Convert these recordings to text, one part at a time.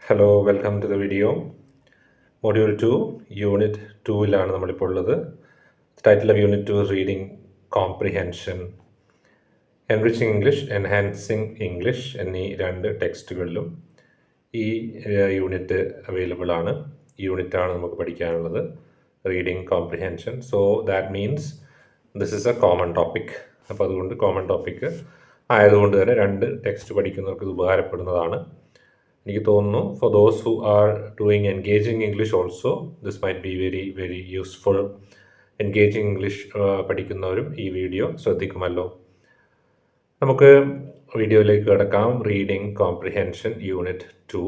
Hello welcome to the video. Module 2 unit 2-ലാണ് നമ്മളിപ്പോൾ ഉള്ളത്. Title of unit 2 reading comprehension. Enriching English, enhancing English എന്നീ രണ്ട് ടെക്സ്റ്റുകളിലും ഈ യൂണിറ്റ് അവൈലബിൾ ആണ്. ഈ യൂണിറ്റാണ് നമുക്ക് പഠിക്കാനുള്ളത്, reading comprehension. So that means this is A common topic. അപ്പോൾ അതുകൊണ്ട് കോമൺ ടോപ്പിക് ആയതുകൊണ്ട് തന്നെ രണ്ട് ടെക്സ്റ്റ് പഠിക്കുന്നവർക്ക് ഇത് ഉപകാരപ്പെടുന്നതാണ്. എനിക്ക് തോന്നുന്നു for those who are doing engaging English also this might be very very useful. Engaging English പഠിക്കുന്നവരും ഈ വീഡിയോ ശ്രദ്ധിക്കുമല്ലോ. നമുക്ക് വീഡിയോയിലേക്ക് കിടക്കാം. Reading comprehension unit 2.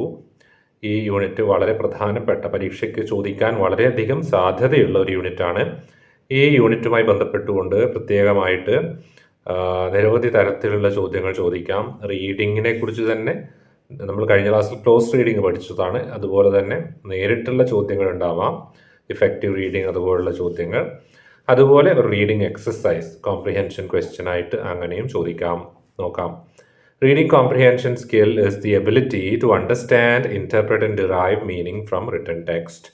ഈ യൂണിറ്റ് വളരെ പ്രധാനപ്പെട്ട, പരീക്ഷയ്ക്ക് ചോദിക്കാൻ വളരെയധികം സാധ്യതയുള്ള ഒരു യൂണിറ്റാണ്. ഈ യൂണിറ്റുമായി ബന്ധപ്പെട്ടുകൊണ്ട് പ്രത്യേകമായിട്ട് നിരവധി തരത്തിലുള്ള ചോദ്യങ്ങൾ ചോദിക്കാം. റീഡിങ്ങിനെ കുറിച്ച് തന്നെ നമ്മൾ കഴിഞ്ഞ ക്ലാസ്സിൽ ക്ലോസ് റീഡിംഗ് പഠിച്ചതാണ്. അതുപോലെ തന്നെ നേരിട്ടുള്ള ചോദ്യങ്ങൾ ഉണ്ടാവാം, ഇഫക്റ്റീവ് റീഡിംഗ് അതുപോലുള്ള ചോദ്യങ്ങൾ. അതുപോലെ ഒരു റീഡിംഗ് എക്സസൈസ് കോംപ്രിഹെൻഷൻ ക്വസ്റ്റ്യൻ ആയിട്ട് അങ്ങനെയും ചോദിക്കാം. നോക്കാം. Reading comprehension skill is the ability to understand, interpret and derive meaning from written text.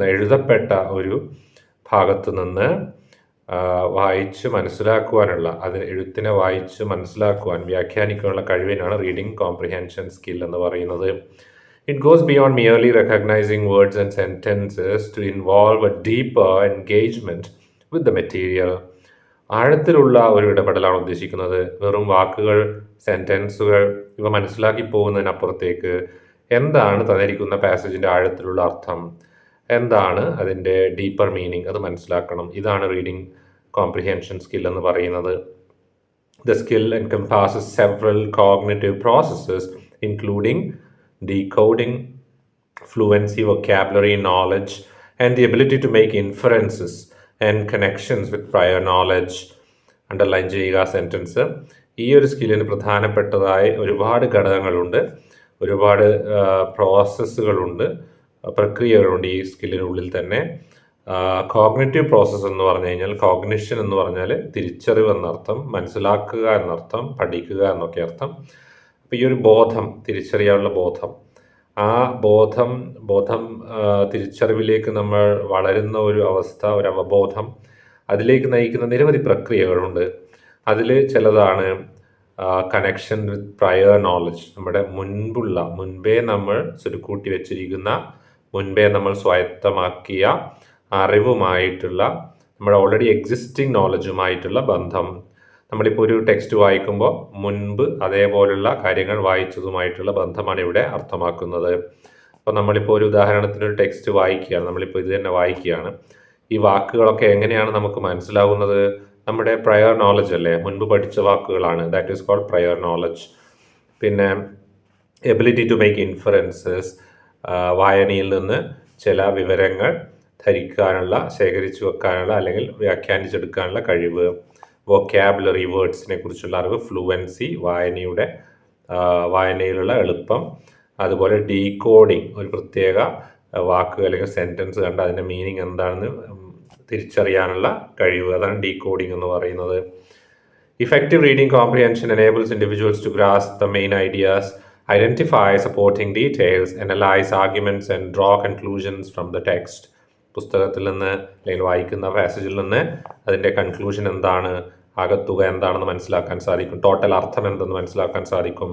എഴുതപ്പെട്ട ഒരു ഭാഗത്തു നിന്ന് വായിച്ച് മനസ്സിലാക്കുവാനുള്ള, അതിന് എഴുത്തിനെ വായിച്ച് മനസ്സിലാക്കുവാൻ, വ്യാഖ്യാനിക്കാനുള്ള കഴിവിനാണ് റീഡിംഗ് കോംപ്രിഹെൻഷൻ സ്കിൽ എന്ന് പറയുന്നത്. It goes beyond merely recognizing words and sentences to involve a deeper engagement with the material. ആഴത്തിലുള്ള ഒരു ഇടപെടലാണ് ഉദ്ദേശിക്കുന്നത്. വെറും വാക്കുകൾ, സെൻറ്റൻസുകൾ ഇവ മനസ്സിലാക്കി പോകുന്നതിനപ്പുറത്തേക്ക് എന്താണ് തന്നിരിക്കുന്ന പാസേജിൻ്റെ ആഴത്തിലുള്ള അർത്ഥം, എന്താണ് അതിൻ്റെ ഡീപ്പർ മീനിങ്, അത് മനസ്സിലാക്കണം. ഇതാണ് റീഡിംഗ് കോംപ്രിഹെൻഷൻ സ്കിൽ എന്ന് പറയുന്നത്. The skill encompasses several cognitive processes including decoding, fluency, vocabulary, knowledge, and the ability to make inferences and connections with prior knowledge. Underline ചെയ്യുക സെൻറ്റൻസ്. ഈ ഒരു സ്കില്ലിന് പ്രധാനപ്പെട്ടതായ ഒരുപാട് ഘടകങ്ങളുണ്ട്, ഒരുപാട് പ്രോസസ്സുകളുണ്ട്, പ്രക്രിയകളുണ്ട് ഈ സ്കില്ലിനുള്ളിൽ തന്നെ. കോഗ്നിറ്റീവ് പ്രോസസ്സ് എന്ന് പറഞ്ഞു കഴിഞ്ഞാൽ, കോഗ്നിഷൻ എന്ന് പറഞ്ഞാൽ തിരിച്ചറിവ് എന്നർത്ഥം, മനസ്സിലാക്കുക എന്നർത്ഥം, പഠിക്കുക എന്നൊക്കെ അർത്ഥം. അപ്പോൾ ഈ ഒരു ബോധം, തിരിച്ചറിയാനുള്ള ബോധം, ആ ബോധം തിരിച്ചറിവിലേക്ക് നമ്മൾ വളരുന്ന ഒരു അവസ്ഥ, ഒരു അവബോധം, അതിലേക്ക് നയിക്കുന്ന നിരവധി പ്രക്രിയകളുണ്ട്. അതിൽ ചിലതാണ് കണക്ഷൻ വിത്ത് പ്രയർ നോളജ്. നമ്മുടെ മുൻപേ നമ്മൾ സ്വരുക്കൂട്ടി വെച്ചിരിക്കുന്ന, മുൻപേ നമ്മൾ സ്വായത്തമാക്കിയ അറിവുമായിട്ടുള്ള, നമ്മുടെ ഓൾറെഡി എക്സിസ്റ്റിംഗ് നോളജുമായിട്ടുള്ള ബന്ധം. നമ്മളിപ്പോൾ ഒരു ടെക്സ്റ്റ് വായിക്കുമ്പോൾ മുൻപ് അതേപോലുള്ള കാര്യങ്ങൾ വായിച്ചതുമായിട്ടുള്ള ബന്ധമാണ് ഇവിടെ അർത്ഥമാക്കുന്നത്. അപ്പോൾ നമ്മളിപ്പോൾ ഒരു ഉദാഹരണത്തിന് ഒരു ടെക്സ്റ്റ് വായിക്കുകയാണ്, നമ്മളിപ്പോൾ ഇത് തന്നെ വായിക്കുകയാണ്. ഈ വാക്കുകളൊക്കെ എങ്ങനെയാണ് നമുക്ക് മനസ്സിലാവുന്നത്? നമ്മുടെ പ്രയർ നോളജ് അല്ലേ, മുൻപ് പഠിച്ച വാക്കുകളാണ്. That is called prior knowledge. പിന്നെ എബിലിറ്റി ടു മേക്ക് ഇൻഫറൻസസ്, വായനയിൽ നിന്ന് ചില വിവരങ്ങൾ ധരിക്കാനുള്ള, ശേഖരിച്ചു വെക്കാനുള്ള അല്ലെങ്കിൽ വ്യാഖ്യാനിച്ചെടുക്കാനുള്ള കഴിവ്. വൊക്കാബുലറി, വേർഡ്സിനെ കുറിച്ചുള്ള അറിവ്. ഫ്ലുവൻസി, വായനയിലുള്ള എളുപ്പം. അതുപോലെ ഡീകോഡിങ്, ഒരു പ്രത്യേക വാക്ക് അല്ലെങ്കിൽ സെൻറ്റൻസ് കണ്ട് അതിൻ്റെ മീനിങ് എന്താണെന്ന് തിരിച്ചറിയാനുള്ള കഴിവ്, അതാണ് ഡീകോഡിങ് എന്ന് പറയുന്നത്. Effective reading comprehension enables individuals to grasp the main ideas, identify supporting details, analyze arguments and draw conclusions from the text. പുസ്തകത്തിൽ നിന്ന് അല്ലെങ്കിൽ വായിക്കുന്ന പാസേജിൽ നിന്ന് അതിൻ്റെ കൺക്ലൂഷൻ എന്താണ്, ആകത്തുക എന്താണെന്ന് മനസ്സിലാക്കാൻ സാധിക്കും, ടോട്ടൽ അർത്ഥം എന്തെന്ന് മനസ്സിലാക്കാൻ സാധിക്കും.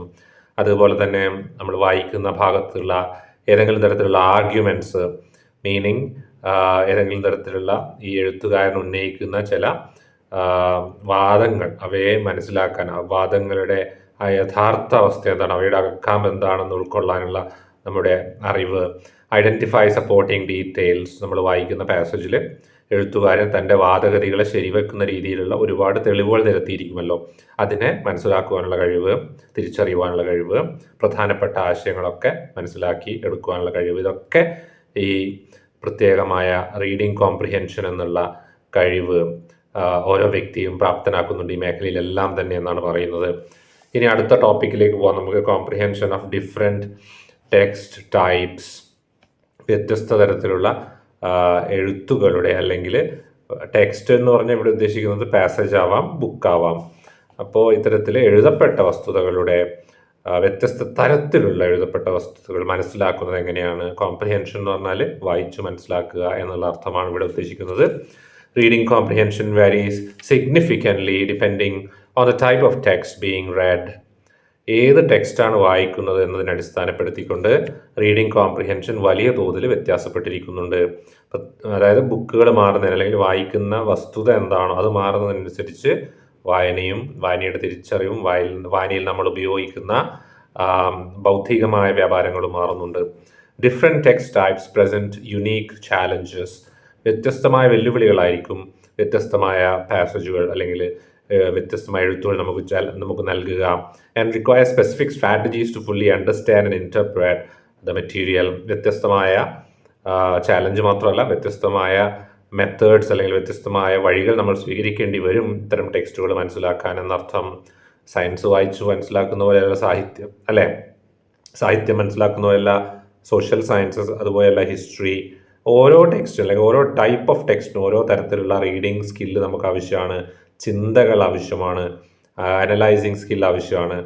അതുപോലെ തന്നെ നമ്മൾ വായിക്കുന്ന ഭാഗത്തുള്ള ഏതെങ്കിലും തരത്തിലുള്ള ആർഗ്യുമെൻറ്റ്സ്, മീനിങ്, ഏതെങ്കിലും തരത്തിലുള്ള ഈ എഴുത്തുകാരൻ ഉന്നയിക്കുന്ന ചില വാദങ്ങൾ, അവയെ മനസ്സിലാക്കാൻ, ആ വാദങ്ങളുടെ ആ യഥാർത്ഥ അവസ്ഥ എന്താണ്, അവയുടെ അകക്കാം എന്താണെന്ന് ഉൾക്കൊള്ളാനുള്ള നമ്മുടെ അറിവ്. ഐഡൻറ്റിഫൈ സപ്പോർട്ടിങ് ഡീറ്റെയിൽസ്, നമ്മൾ വായിക്കുന്ന പാസേജിൽ എഴുത്തുകാരൻ തൻ്റെ വാദഗതികളെ ശരിവെക്കുന്ന രീതിയിലുള്ള ഒരുപാട് തെളിവുകൾ നിരത്തിയിരിക്കുമല്ലോ, അതിനെ മനസ്സിലാക്കുവാനുള്ള കഴിവ്, തിരിച്ചറിയുവാനുള്ള കഴിവ്, പ്രധാനപ്പെട്ട ആശയങ്ങളൊക്കെ മനസ്സിലാക്കി എടുക്കുവാനുള്ള കഴിവ്. ഇതൊക്കെ ഈ പ്രത്യേകമായ റീഡിംഗ് കോംപ്രിഹെൻഷൻ എന്നുള്ള കഴിവ് ഓരോ വ്യക്തിയും പ്രാപ്തനാക്കുന്നുണ്ട് ഈ മേഖലയിലെല്ലാം തന്നെ എന്നാണ് പറയുന്നത്. ഇനി അടുത്ത ടോപ്പിക്കിലേക്ക് പോകാം നമുക്ക്. Comprehension of different text types. വ്യത്യസ്ത തരത്തിലുള്ള എഴുത്തുകളുടെ, അല്ലെങ്കിൽ ടെക്സ്റ്റ് എന്ന് പറഞ്ഞാൽ ഇവിടെ ഉദ്ദേശിക്കുന്നത് പാസേജ് ആവാം, ബുക്കാവാം. അപ്പോൾ ഇത്തരത്തിൽ എഴുതപ്പെട്ട വസ്തുതകളുടെ വ്യത്യസ്ത തരത്തിലുള്ള എഴുതപ്പെട്ട വസ്തുതകൾ മനസ്സിലാക്കുന്നത് എങ്ങനെയാണ്. കോംപ്രിഹെൻഷൻ എന്ന് പറഞ്ഞാൽ വായിച്ചു മനസ്സിലാക്കുക എന്നുള്ള അർത്ഥമാണ് ഇവിടെ ഉദ്ദേശിക്കുന്നത്. Reading comprehension varies significantly depending on the type of text being red. ഏത് ടെക്സ്റ്റാണ് വായിക്കുന്നത് എന്നതിനെ അടിസ്ഥാനപ്പെടുത്തിക്കൊണ്ട് റീഡിംഗ് കോംപ്രിഹെൻഷൻ വലിയ തോതിൽ വ്യത്യാസപ്പെട്ടിരിക്കുന്നുണ്ട്. അതായത് ബുക്കുകൾ മാറുന്നതിന് അല്ലെങ്കിൽ വായിക്കുന്ന വസ്തുത എന്താണോ അത് മാറുന്നതിനനുസരിച്ച് വായനയുടെ തിരിച്ചറിവും വായനയിൽ നമ്മൾ ഉപയോഗിക്കുന്ന ബൗദ്ധികമായ വ്യാപാരങ്ങളും മാറുന്നുണ്ട്. Different text types present unique challenges. വ്യത്യസ്തമായ വെല്ലുവിളികളായിരിക്കും വ്യത്യസ്തമായ പാസേജുകൾ അല്ലെങ്കിൽ വ്യത്യസ്തമായ എഴുത്തുകൾ നമുക്ക് നൽകുക. And require specific strategies to fully understand and interpret the material. വ്യത്യസ്തമായ ചാലഞ്ച് മാത്രമല്ല, വ്യത്യസ്തമായ മെത്തേഡ്സ് അല്ലെങ്കിൽ വ്യത്യസ്തമായ വഴികൾ നമ്മൾ സ്വീകരിക്കേണ്ടി വരും ഇത്തരം ടെക്സ്റ്റുകൾ മനസ്സിലാക്കാൻ എന്നർത്ഥം. സയൻസ് വായിച്ചു മനസ്സിലാക്കുന്ന പോലെയല്ല സാഹിത്യം, അല്ലേ? സാഹിത്യം മനസ്സിലാക്കുന്ന പോലെയല്ല സോഷ്യൽ സയൻസസ്, അതുപോലെയല്ല ഹിസ്റ്ററി. ഓരോ ടെക്സ്റ്റ് അല്ലെങ്കിൽ ഓരോ ടൈപ്പ് ഓഫ് ടെക്സ്റ്റിനും ഓരോ തരത്തിലുള്ള റീഡിങ് സ്കില്ല് നമുക്ക് ആവശ്യമാണ്. ചിന്തകൾ ആവശ്യമാണ്, അനലൈസിങ് സ്കിൽ ആവശ്യമാണ്.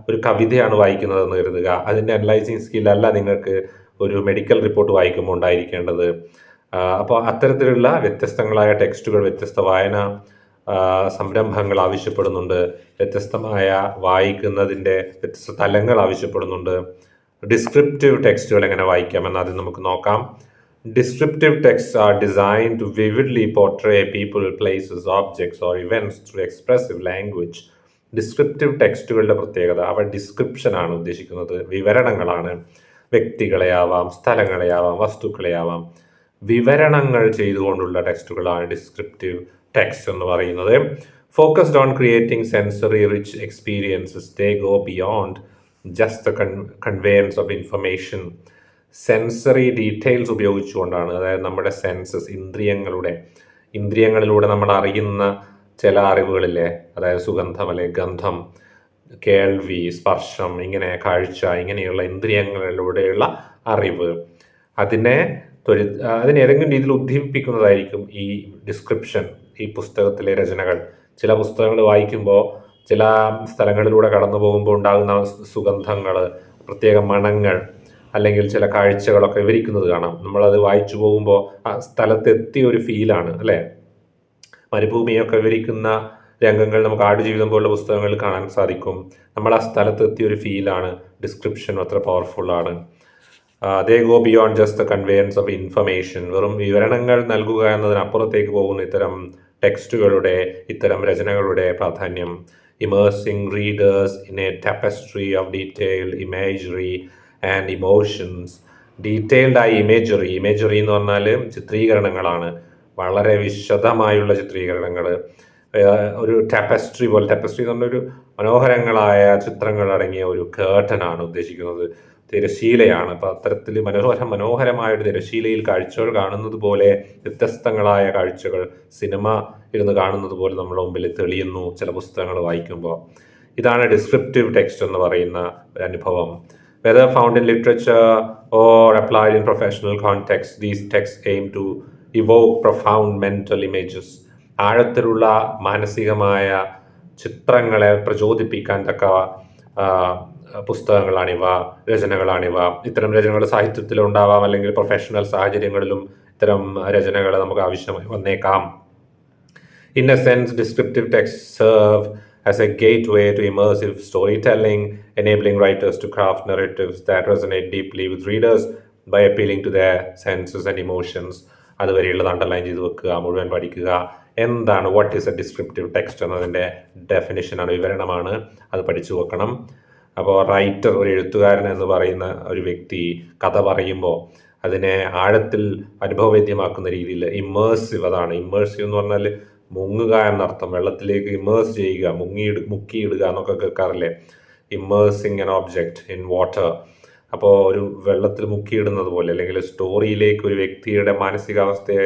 ഒരു കവിതയാണ് വായിക്കുന്നതെന്ന് കരുതുക, അതിൻ്റെ അനലൈസിങ് സ്കില്ലല്ല നിങ്ങൾക്ക് ഒരു മെഡിക്കൽ റിപ്പോർട്ട് വായിക്കുമ്പോൾ ഉണ്ടായിരിക്കേണ്ടത്. അപ്പോൾ അത്തരത്തിലുള്ള വ്യത്യസ്തങ്ങളായ ടെക്സ്റ്റുകൾ, വ്യത്യസ്ത വായന സംരംഭങ്ങൾ ആവശ്യപ്പെടുന്നുണ്ട്. വ്യത്യസ്തമായ വായിക്കുന്നതിൻ്റെ വ്യത്യസ്ത തലങ്ങൾ ആവശ്യപ്പെടുന്നുണ്ട്. ഡിസ്ക്രിപ്റ്റീവ് ടെക്സ്റ്റുകൾ എങ്ങനെ വായിക്കാമെന്ന് ആദ്യം നമുക്ക് നോക്കാം. Descriptive texts are designed to vividly portray people, places, objects or events through expressive language. Descriptive ടെക്സ്റ്റുകളുടെ പ്രത്യേകത അവ ഡിസ്ക്രിപ്ഷനാണ് ഉദ്ദേശിക്കുന്നത്, വിവരണങ്ങളാണ്. വ്യക്തികളെയാവാം, സ്ഥലങ്ങളെയാവാം, വസ്തുക്കളെയാവാം, വിവരണങ്ങൾ ചെയ്തുകൊണ്ടുള്ള ടെക്സ്റ്റുകളാണ് ഡിസ്ക്രിപ്റ്റീവ് ടെക്സ്റ്റ് എന്ന് പറയുന്നത്. Focused on creating sensory rich experiences, they go beyond just the conveyance of information. Sensory details ഉപയോഗിച്ചുകൊണ്ടാണ്, അതായത് നമ്മുടെ സെൻസസ്, ഇന്ദ്രിയങ്ങളിലൂടെ നമ്മൾ അറിയുന്ന ചില അറിവുകളില്ലേ, അതായത് സുഗന്ധം അല്ലെങ്കിൽ ഗന്ധം, കേൾവി, സ്പർശം, ഇങ്ങനെ കാഴ്ച, ഇങ്ങനെയുള്ള ഇന്ദ്രിയങ്ങളിലൂടെയുള്ള അറിവ്, അതിനെ ഏതെങ്കിലും രീതിയിൽ ഉദ്ദീപിപ്പിക്കുന്നതായിരിക്കും ഈ ഡിസ്ക്രിപ്ഷൻ, ഈ പുസ്തകത്തിലെ രചനകൾ. ചില പുസ്തകങ്ങൾ വായിക്കുമ്പോൾ ചില സ്ഥലങ്ങളിലൂടെ കടന്നു പോകുമ്പോൾ ഉണ്ടാകുന്ന സുഗന്ധങ്ങൾ, പ്രത്യേക മണങ്ങൾ അല്ലെങ്കിൽ ചില കാഴ്ചകളൊക്കെ വിവരിക്കുന്നത് കാണാം. നമ്മളത് വായിച്ചു പോകുമ്പോൾ ആ സ്ഥലത്തെത്തിയ ഒരു ഫീലാണ്, അല്ലേ? മരുഭൂമിയൊക്കെ വിവരിക്കുന്ന രംഗങ്ങൾ നമുക്ക് ആടുജീവിതം പോലുള്ള പുസ്തകങ്ങളിൽ കാണാൻ സാധിക്കും. നമ്മൾ ആ സ്ഥലത്തെത്തിയ ഒരു ഫീലാണ്. ഡിസ്ക്രിപ്ഷൻ അത്ര പവർഫുള്ളാണ്. They go beyond just the conveyance of information. വെറും വിവരണങ്ങൾ നൽകുക എന്നതിനപ്പുറത്തേക്ക് പോകുന്ന ഇത്തരം ടെക്സ്റ്റുകളുടെ, ഇത്തരം രചനകളുടെ പ്രാധാന്യം. Immersing readers in a tapestry of detailed imagery and emotions. ഡീറ്റെയിൽഡായ ഇമേജറി എന്ന് പറഞ്ഞാൽ ചിത്രീകരണങ്ങളാണ്, വളരെ വിശദമായുള്ള ചിത്രീകരണങ്ങൾ. ഒരു ടാപ്പസ്ട്രി എന്ന് പറഞ്ഞൊരു മനോഹരങ്ങളായ ചിത്രങ്ങൾ അടങ്ങിയ ഒരു കേർട്ടനാണ് ഉദ്ദേശിക്കുന്നത്, തിരശീലയാണ്. അപ്പോൾ അത്തരത്തിൽ മനോഹരമായ ഒരു തിരശീലയിൽ കാഴ്ചകൾ കാണുന്നത് പോലെ, വ്യത്യസ്തങ്ങളായ കാഴ്ചകൾ സിനിമ ഇരുന്ന് കാണുന്നത് പോലെ നമ്മുടെ മുമ്പിൽ തെളിയുന്നു ചില പുസ്തകങ്ങൾ വായിക്കുമ്പോൾ. ഇതാണ് ഡിസ്ക്രിപ്റ്റീവ് ടെക്സ്റ്റ് എന്ന് പറയുന്ന ഒരു അനുഭവം. Whether found in literature or applied in professional contexts, these texts aim to evoke profound mental images. ആഴത്തിലുള്ള മാനസികമായ ചിത്രങ്ങളെ പ്രചോദിപ്പിക്കാൻ തക്ക പുസ്തകങ്ങളാണിവ, രചനകളാണിവ. ഇത്തരം രചനകൾ സാഹിത്യത്തിലുണ്ടാവാം, അല്ലെങ്കിൽ പ്രൊഫഷണൽ സാഹചര്യങ്ങളിലും ഇത്തരം രചനകൾ നമുക്ക് ആവശ്യമായി വന്നേക്കാം. In a sense, descriptive texts serve as a gateway to immersive storytelling, enabling writers to craft narratives that resonate deeply with readers by appealing to their senses and emotions. അതുവരെയുള്ളത് അണ്ടർലൈൻ ചെയ്ത് വെക്കുക, മുഴുവൻ പഠിക്കുക. എന്താണ് what is a descriptive text എന്നതിൻ്റെ ഡെഫിനിഷനാണ്, വിവരണമാണ്. അത് പഠിച്ചു വെക്കണം. അപ്പോൾ റൈറ്റർ, ഒരു എഴുത്തുകാരൻ എന്ന് പറയുന്ന ഒരു വ്യക്തി കഥ പറയുമ്പോൾ അതിനെ ആഴത്തിൽ അനുഭവവേദ്യമാക്കുന്ന രീതിയിൽ ഇമ്മേഴ്സീവ്, അതാണ് ഇമ്മേഴ്സീവ് എന്ന് പറഞ്ഞാൽ മുങ്ങുക എന്നർത്ഥം. വെള്ളത്തിലേക്ക് ഇമ്മേഴ്സ് ചെയ്യുക, മുക്കിയിടുക എന്നൊക്കെ കേൾക്കാറില്ലേ? ഇമ്മേഴ്സിങ് ആൻ ഓബ്ജക്റ്റ് ഇൻ വാട്ടർ. അപ്പോൾ ഒരു വെള്ളത്തിൽ മുക്കിയിടുന്നത് പോലെ, അല്ലെങ്കിൽ സ്റ്റോറിയിലേക്ക് ഒരു വ്യക്തിയുടെ മാനസികാവസ്ഥയെ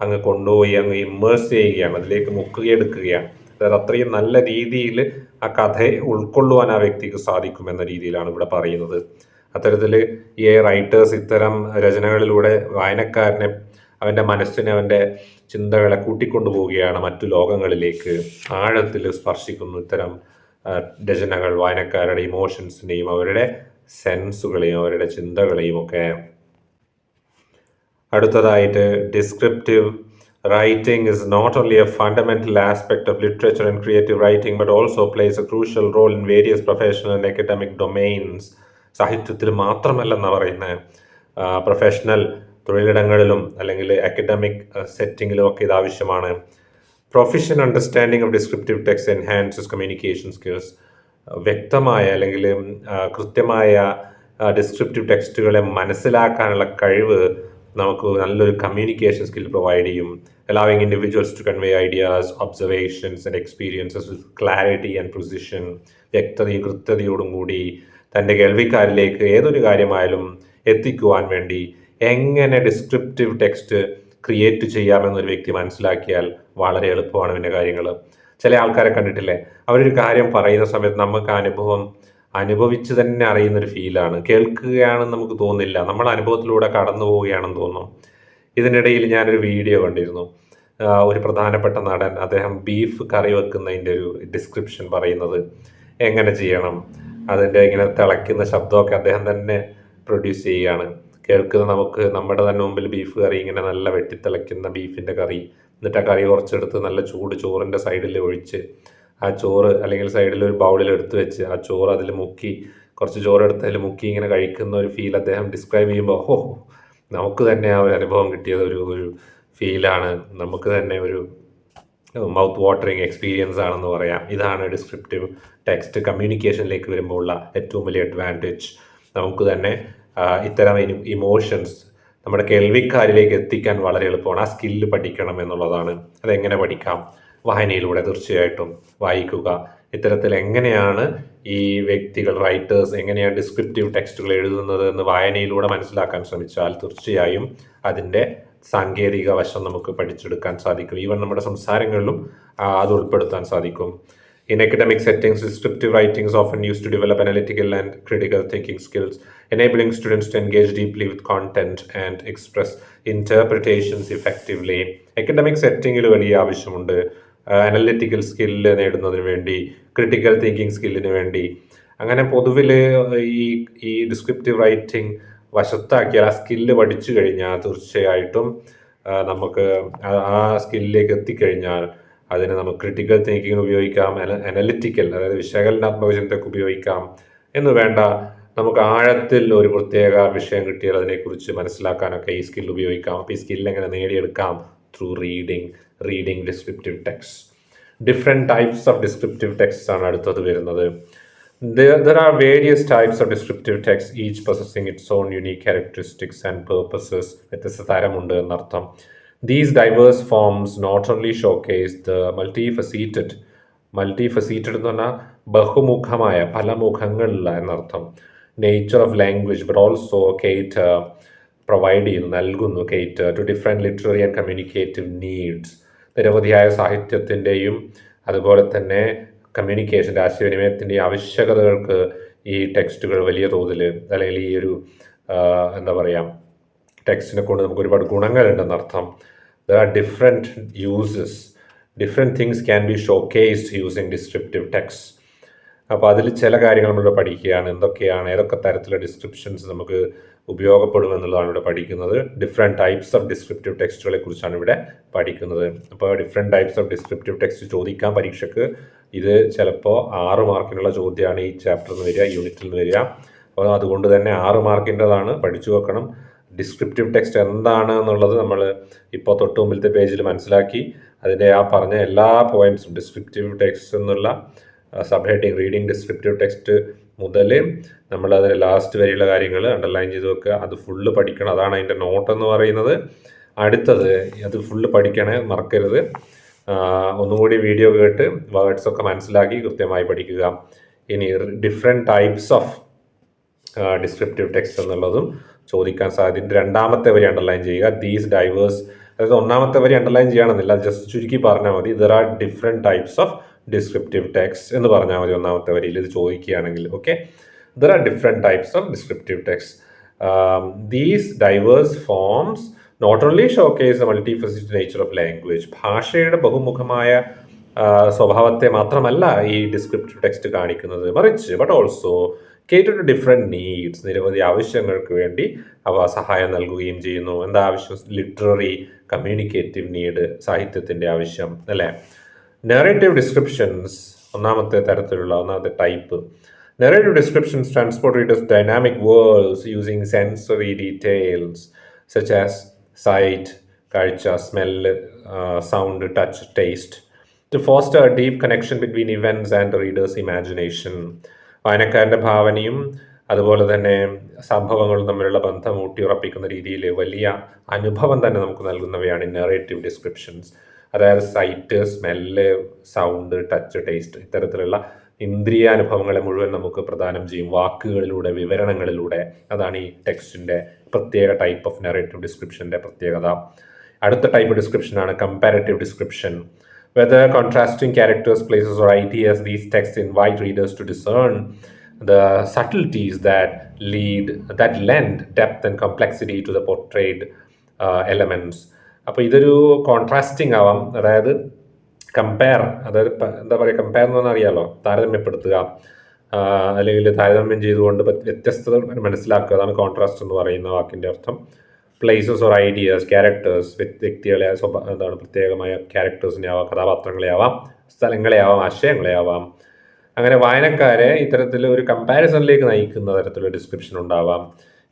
അങ്ങ് കൊണ്ടുപോയി അങ്ങ് ഇമ്മേഴ്സ് ചെയ്യുകയാണ്, അതിലേക്ക് മുക്കുകയെടുക്കുകയാണ്. അതായത് അത്രയും നല്ല രീതിയിൽ ആ കഥയെ ഉൾക്കൊള്ളുവാൻ ആ വ്യക്തിക്ക് സാധിക്കുമെന്ന രീതിയിലാണ് ഇവിടെ പറയുന്നത്. അത്തരത്തിൽ ഈ റൈറ്റേഴ്സ് ഇത്തരം രചനകളിലൂടെ വായനക്കാരനെ, അവൻ്റെ മനസ്സിനെ, അവൻ്റെ ചിന്തകളെ കൂട്ടിക്കൊണ്ടുപോവുകയാണ് മറ്റു ലോകങ്ങളിലേക്ക്, ആഴത്തിൽ സ്പർശിക്കുന്നു ഇത്തരം രചനകൾ വായനക്കാരുടെ ഇമോഷൻസിനെയും അവരുടെ സെൻസുകളെയും അവരുടെ ചിന്തകളെയും ഒക്കെ. അടുത്തതായിട്ട് descriptive writing is not only a fundamental aspect of literature and creative writing but also plays a crucial role in various professional and academic domains. സാഹിത്യത്തിൽ മാത്രമല്ലെന്നാണ് പറയുന്നത്, പ്രൊഫഷണൽ തൊഴിലിടങ്ങളിലും അല്ലെങ്കിൽ അക്കാഡമിക് സെറ്റിങ്ങിലും ഒക്കെ ഇത് ആവശ്യമാണ്. Professional understanding of descriptive text enhances communication skills. വ്യക്തമായ അല്ലെങ്കിൽ കൃത്യമായ descriptive ടെക്സ്റ്റുകളെ മനസ്സിലാക്കാനുള്ള കഴിവ് നമുക്ക് നല്ലൊരു കമ്മ്യൂണിക്കേഷൻ സ്കിൽ പ്രൊവൈഡ് ചെയ്യും. allowing individuals to convey ideas, observations and experiences with clarity and precision. വ്യക്തതയും കൃത്യതയോടും കൂടി തൻ്റെ കേൾവിക്കാരിലേക്ക് ഏതൊരു കാര്യമായാലും എത്തിക്കുവാൻ വേണ്ടി എങ്ങനെ ഡിസ്ക്രിപ്റ്റീവ് ടെക്സ്റ്റ് ക്രിയേറ്റ് ചെയ്യാമെന്നൊരു വ്യക്തി മനസ്സിലാക്കിയാൽ വളരെ എളുപ്പമാണ് പിന്നെ കാര്യങ്ങൾ. ചില ആൾക്കാരെ കണ്ടിട്ടില്ലേ, അവരൊരു കാര്യം പറയുന്ന സമയത്ത് നമുക്ക് അനുഭവിച്ച് തന്നെ അറിയുന്നൊരു ഫീലാണ്. കേൾക്കുകയാണെന്ന് നമുക്ക് തോന്നില്ല, നമ്മൾ അനുഭവത്തിലൂടെ കടന്നു പോവുകയാണെന്ന് തോന്നും. ഇതിനിടയിൽ ഞാനൊരു വീഡിയോ കണ്ടിരുന്നു. ഒരു പ്രധാനപ്പെട്ട നടൻ അദ്ദേഹം ബീഫ് കറി വെക്കുന്നതിൻ്റെ ഒരു ഡിസ്ക്രിപ്ഷൻ പറയുന്നത് എങ്ങനെ ചെയ്യണം, അതിൻ്റെ ഇങ്ങനെ തിളയ്ക്കുന്ന ശബ്ദമൊക്കെ അദ്ദേഹം തന്നെ പ്രൊഡ്യൂസ് ചെയ്യുകയാണ്. കേൾക്കുന്ന നമുക്ക് നമ്മുടെ തന്നെ മുമ്പിൽ ബീഫ് കറി ഇങ്ങനെ നല്ല വെട്ടിത്തിളയ്ക്കുന്ന ബീഫിൻ്റെ കറി, എന്നിട്ട് ആ കറി കുറച്ചെടുത്ത് നല്ല ചൂട് ചോറിൻ്റെ സൈഡിൽ ഒഴിച്ച് ആ ചോറ് അല്ലെങ്കിൽ സൈഡിൽ ഒരു ബൗളിൽ എടുത്ത് വെച്ച് ആ ചോറ് അതിൽ മുക്കി കുറച്ച് ചോറെടുത്ത് അതിൽ മുക്കി ഇങ്ങനെ കഴിക്കുന്ന ഒരു ഫീൽ അദ്ദേഹം ഡിസ്ക്രൈബ് ചെയ്യുമ്പോൾ നമുക്ക് തന്നെ ആ ഒരു അനുഭവം കിട്ടിയത് ഒരു ഫീലാണ്, നമുക്ക് തന്നെ ഒരു മൗത്ത് വാട്ടറിങ് എക്സ്പീരിയൻസ് ആണെന്ന് പറയാം. ഇതാണ് ഡിസ്ക്രിപ്റ്റീവ് ടെക്സ്റ്റ് കമ്മ്യൂണിക്കേഷനിലേക്ക് വരുമ്പോൾ ഉള്ള ഏറ്റവും വലിയ അഡ്വാൻറ്റേജ്. നമുക്ക് തന്നെ ഇത്തരം ഇമോഷൻസ് നമ്മുടെ കേൾവിക്കാരിലേക്ക് എത്തിക്കാൻ വളരെ എളുപ്പമാണ്. ആ സ്കില്ല് പഠിക്കണം എന്നുള്ളതാണ്. അതെങ്ങനെ പഠിക്കാം? വായനയിലൂടെ തീർച്ചയായിട്ടും വായിക്കുക. ഇത്തരത്തിൽ എങ്ങനെയാണ് ഈ വ്യക്തികൾ റൈറ്റേഴ്സ് എങ്ങനെയാണ് ഡിസ്ക്രിപ്റ്റീവ് ടെക്സ്റ്റുകൾ എഴുതുന്നത് എന്ന് വായനയിലൂടെ മനസ്സിലാക്കാൻ ശ്രമിച്ചാൽ തീർച്ചയായും അതിൻ്റെ സാങ്കേതിക വശം നമുക്ക് പഠിച്ചെടുക്കാൻ സാധിക്കും. ഈവൻ നമ്മുടെ സംസാരങ്ങളിലും അത് ഉൾപ്പെടുത്താൻ സാധിക്കും. In academic settings, descriptive writing is often used to develop analytical and critical thinking skills, enabling students to engage deeply with content and express interpretations effectively. Academic settingil വലിയ ആവശ്യമുണ്ട് അനലിറ്റിക്കൽ സ്കില്ല് നേടുന്നതിന് വേണ്ടി, critical thinking സ്കില്ലിന് വേണ്ടി. അങ്ങനെ പൊതുവിൽ ഈ descriptive writing വശത്താക്കിയാൽ ആ skill പഠിച്ചു കഴിഞ്ഞാൽ തീർച്ചയായിട്ടും നമുക്ക് ആ സ്കില്ലിലേക്ക് എത്തിക്കഴിഞ്ഞാൽ അതിന് നമുക്ക് ക്രിട്ടിക്കൽ തിങ്കിങ്ങിന് ഉപയോഗിക്കാം, അനലിറ്റിക്കൽ അതായത് വിശകലനാത്മക ചിന്തയ്ക്ക് ഉപയോഗിക്കാം എന്ന് വേണ്ട. നമുക്ക് ആഴത്തിൽ ഒരു പ്രത്യേക വിഷയം കിട്ടിയാൽ അതിനെക്കുറിച്ച് മനസ്സിലാക്കാനൊക്കെ ഈ സ്കിൽ ഉപയോഗിക്കാം. അപ്പോൾ ഈ സ്കിൽ എങ്ങനെ നേടിയെടുക്കാം? Through reading descriptive text. Different types of descriptive text ആണ് അടുത്തത് വരുന്നത്. There are various types of descriptive text, each possessing its own unique characteristics and purposes. വ്യത്യസ്ത തരമുണ്ട് എന്നർത്ഥം. These diverse forms not only showcase the multifaceted എന്ന് പറഞ്ഞാൽ ബഹുമുഖമായ പല മുഖങ്ങളുള്ള എന്നർത്ഥം nature of language, but also നൽകുന്നു to different literary and communicative needs. നിരവധിയായ സാഹിത്യത്തിൻ്റെയും അതുപോലെ തന്നെ കമ്മ്യൂണിക്കേഷൻ്റെ ആശയവിനിമയത്തിൻ്റെയും ആവശ്യകതകൾക്ക് ഈ ടെക്സ്റ്റുകൾ വലിയ തോതിൽ അല്ലെങ്കിൽ ഈ ഒരു എന്താ പറയുക ടെക്സ്റ്റിനെ കൊണ്ട് നമുക്ക് ഒരുപാട് ഗുണങ്ങളുണ്ടെന്നർത്ഥം. There are different uses. Different things can be showcased using descriptive text. അപ്പോൾ അതിൽ ചില കാര്യങ്ങൾ നമ്മൾ പഠിക്കുകയാണ്. ഏതൊക്കെ തരത്തിലുള്ള ഡിസ്ക്രിപ്ഷൻസ് നമുക്ക് ഉപയോഗപ്പെടുമെന്നുള്ളതാണ് ഇവിടെ പഠിക്കുന്നത്. ഡിഫറെൻറ്റ് ടൈപ്സ് ഓഫ് ഡിസ്ക്രിപ്റ്റീവ് ടെക്സ്റ്റുകളെ കുറിച്ചാണ് ഇവിടെ പഠിക്കുന്നത്. അപ്പോൾ different types of descriptive text ചോദിക്കാം പരീക്ഷയ്ക്ക്. ഇത് ചിലപ്പോൾ 6 മാർക്കിനുള്ള ചോദ്യമാണ് ഈ ചാപ്റ്ററിൽ നിന്ന് വരിക, യൂണിറ്റിൽ നിന്ന് വരിക. അപ്പോൾ അതുകൊണ്ട് തന്നെ 6 മാർക്കിൻ്റെതാണ്, പഠിച്ചു വെക്കണം. ഡിസ്ക്രിപ്റ്റീവ് ടെക്സ്റ്റ് എന്താണ് എന്നുള്ളത് നമ്മൾ ഇപ്പോൾ തൊട്ട് മുമ്പിലത്തെ പേജിൽ മനസ്സിലാക്കി. അതിൻ്റെ ആ പറഞ്ഞ എല്ലാ പോയിൻറ്റ്സും ഡിസ്ക്രിപ്റ്റീവ് ടെക്സ്റ്റ് എന്നുള്ള sub heading reading descriptive text മുതൽ നമ്മൾ അതിൻ്റെ ലാസ്റ്റ് വരെയുള്ള കാര്യങ്ങൾ അണ്ടർലൈൻ ചെയ്ത് വെക്കുക. അത് ഫുള്ള് പഠിക്കണം. അതാണ് അതിൻ്റെ നോട്ട് എന്ന് പറയുന്നത്. അടുത്തത് അത് ഫുള്ള് പഠിക്കണേ, മറക്കരുത്. ഒന്നുകൂടി വീഡിയോ കേട്ട് വേർഡ്സൊക്കെ മനസ്സിലാക്കി കൃത്യമായി പഠിക്കുക. ഇനി different types of descriptive text എന്നുള്ളതും ചോദിക്കാൻ സാധ്യത. 2ാമത്തെ വരി അണ്ടർലൈൻ ചെയ്യുക. ദീസ് ഡൈവേഴ്സ്, അതായത് 1ാമത്തെ വരി അണ്ടർലൈൻ ചെയ്യണമെന്നില്ല, ജസ്റ്റ് ചുരുക്കി പറഞ്ഞാൽ മതി. There are different types of descriptive text എന്ന് പറഞ്ഞാൽ മതി 1ാമത്തെ വരിയിൽ ഇത് ചോദിക്കുകയാണെങ്കിൽ. Okay, there are different types of descriptive text. These diverse forms not only showcase the multifaceted nature of language. ഭാഷയുടെ ബഹുമുഖമായ സ്വഭാവത്തെ മാത്രമല്ല ഈ ഡിസ്ക്രിപ്റ്റീവ് ടെക്സ്റ്റ് കാണിക്കുന്നത്, മറിച്ച് but also cater to different needs, നിരവധി ആവശ്യങ്ങൾക്ക് വേണ്ടി അവ സഹായം നൽകുകയും ചെയ്യുന്നു. എന്താ ആവശ്യം? ലിറ്റററി കമ്മ്യൂണിക്കേറ്റീവ് നീഡ്, സാഹിത്യത്തിൻ്റെ ആവശ്യം, അല്ലേ? നെറേറ്റീവ് ഡിസ്ക്രിപ്ഷൻസ്, ഒന്നാമത്തെ type. Narrative descriptions transport readers dynamic worlds using sensory details such as sight, കാഴ്ച, smell, sound, touch, taste to foster a deep connection between events and the reader's imagination. വായനക്കാരൻ്റെ ഭാവനയും അതുപോലെ തന്നെ സംഭവങ്ങളും തമ്മിലുള്ള ബന്ധം ഊട്ടിയുറപ്പിക്കുന്ന രീതിയിൽ വലിയ അനുഭവം തന്നെ നമുക്ക് നൽകുന്നവയാണ് നെറേറ്റീവ് ഡിസ്ക്രിപ്ഷൻസ്. അതായത് sight, smell, sound, touch, taste ഇത്തരത്തിലുള്ള ഇന്ദ്രിയാനുഭവങ്ങളെ മുഴുവൻ നമുക്ക് പ്രദാനം ചെയ്യും വാക്കുകളിലൂടെ, വിവരണങ്ങളിലൂടെ. അതാണ് ഈ ടെക്സ്റ്റിൻ്റെ പ്രത്യേക ടൈപ്പ് ഓഫ് നെറേറ്റീവ് ഡിസ്ക്രിപ്ഷൻ്റെ പ്രത്യേകത. അടുത്ത ടൈപ്പ് ഡിസ്ക്രിപ്ഷനാണ് comparative description. Whether contrasting characters, places or ideas, these text invite readers to discern the subtleties that lend depth and complexity to the portrayed elements. അപ്പോൾ ഇതൊരു കോൺട്രാസ്റ്റിംഗ് ആവാം, അതായത് കമ്പയർ, അതായത് എന്താ പറയുക, കമ്പയർ എന്ന് പറഞ്ഞാൽ അറിയാലോ, താരതമ്യപ്പെടുത്തുക, അല്ലെങ്കിൽ താരതമ്യം ചെയ്തുകൊണ്ട് വ്യത്യസ്തത മനസ്സിലാക്കുക. അതാണ് കോൺട്രാസ്റ്റ് എന്ന് പറയുന്ന വാക്കിൻ്റെ അർത്ഥം. പ്ലേസസ് ഓർ ഐഡിയാസ്, ക്യാരക്ടേഴ്സ്, വ്യക്തികളെ, എന്താണ് പ്രത്യേകമായ ക്യാരക്ടേഴ്സിനെ ആവാം, കഥാപാത്രങ്ങളെ ആവാം, സ്ഥലങ്ങളെ ആവാം, ആശയങ്ങളെ ആവാം. അങ്ങനെ വായനക്കാരെ ഇത്തരത്തിൽ ഒരു കമ്പാരിസണിലേക്ക് നയിക്കുന്ന തരത്തിലുള്ള ഡിസ്ക്രിപ്ഷൻ ഉണ്ടാവാം.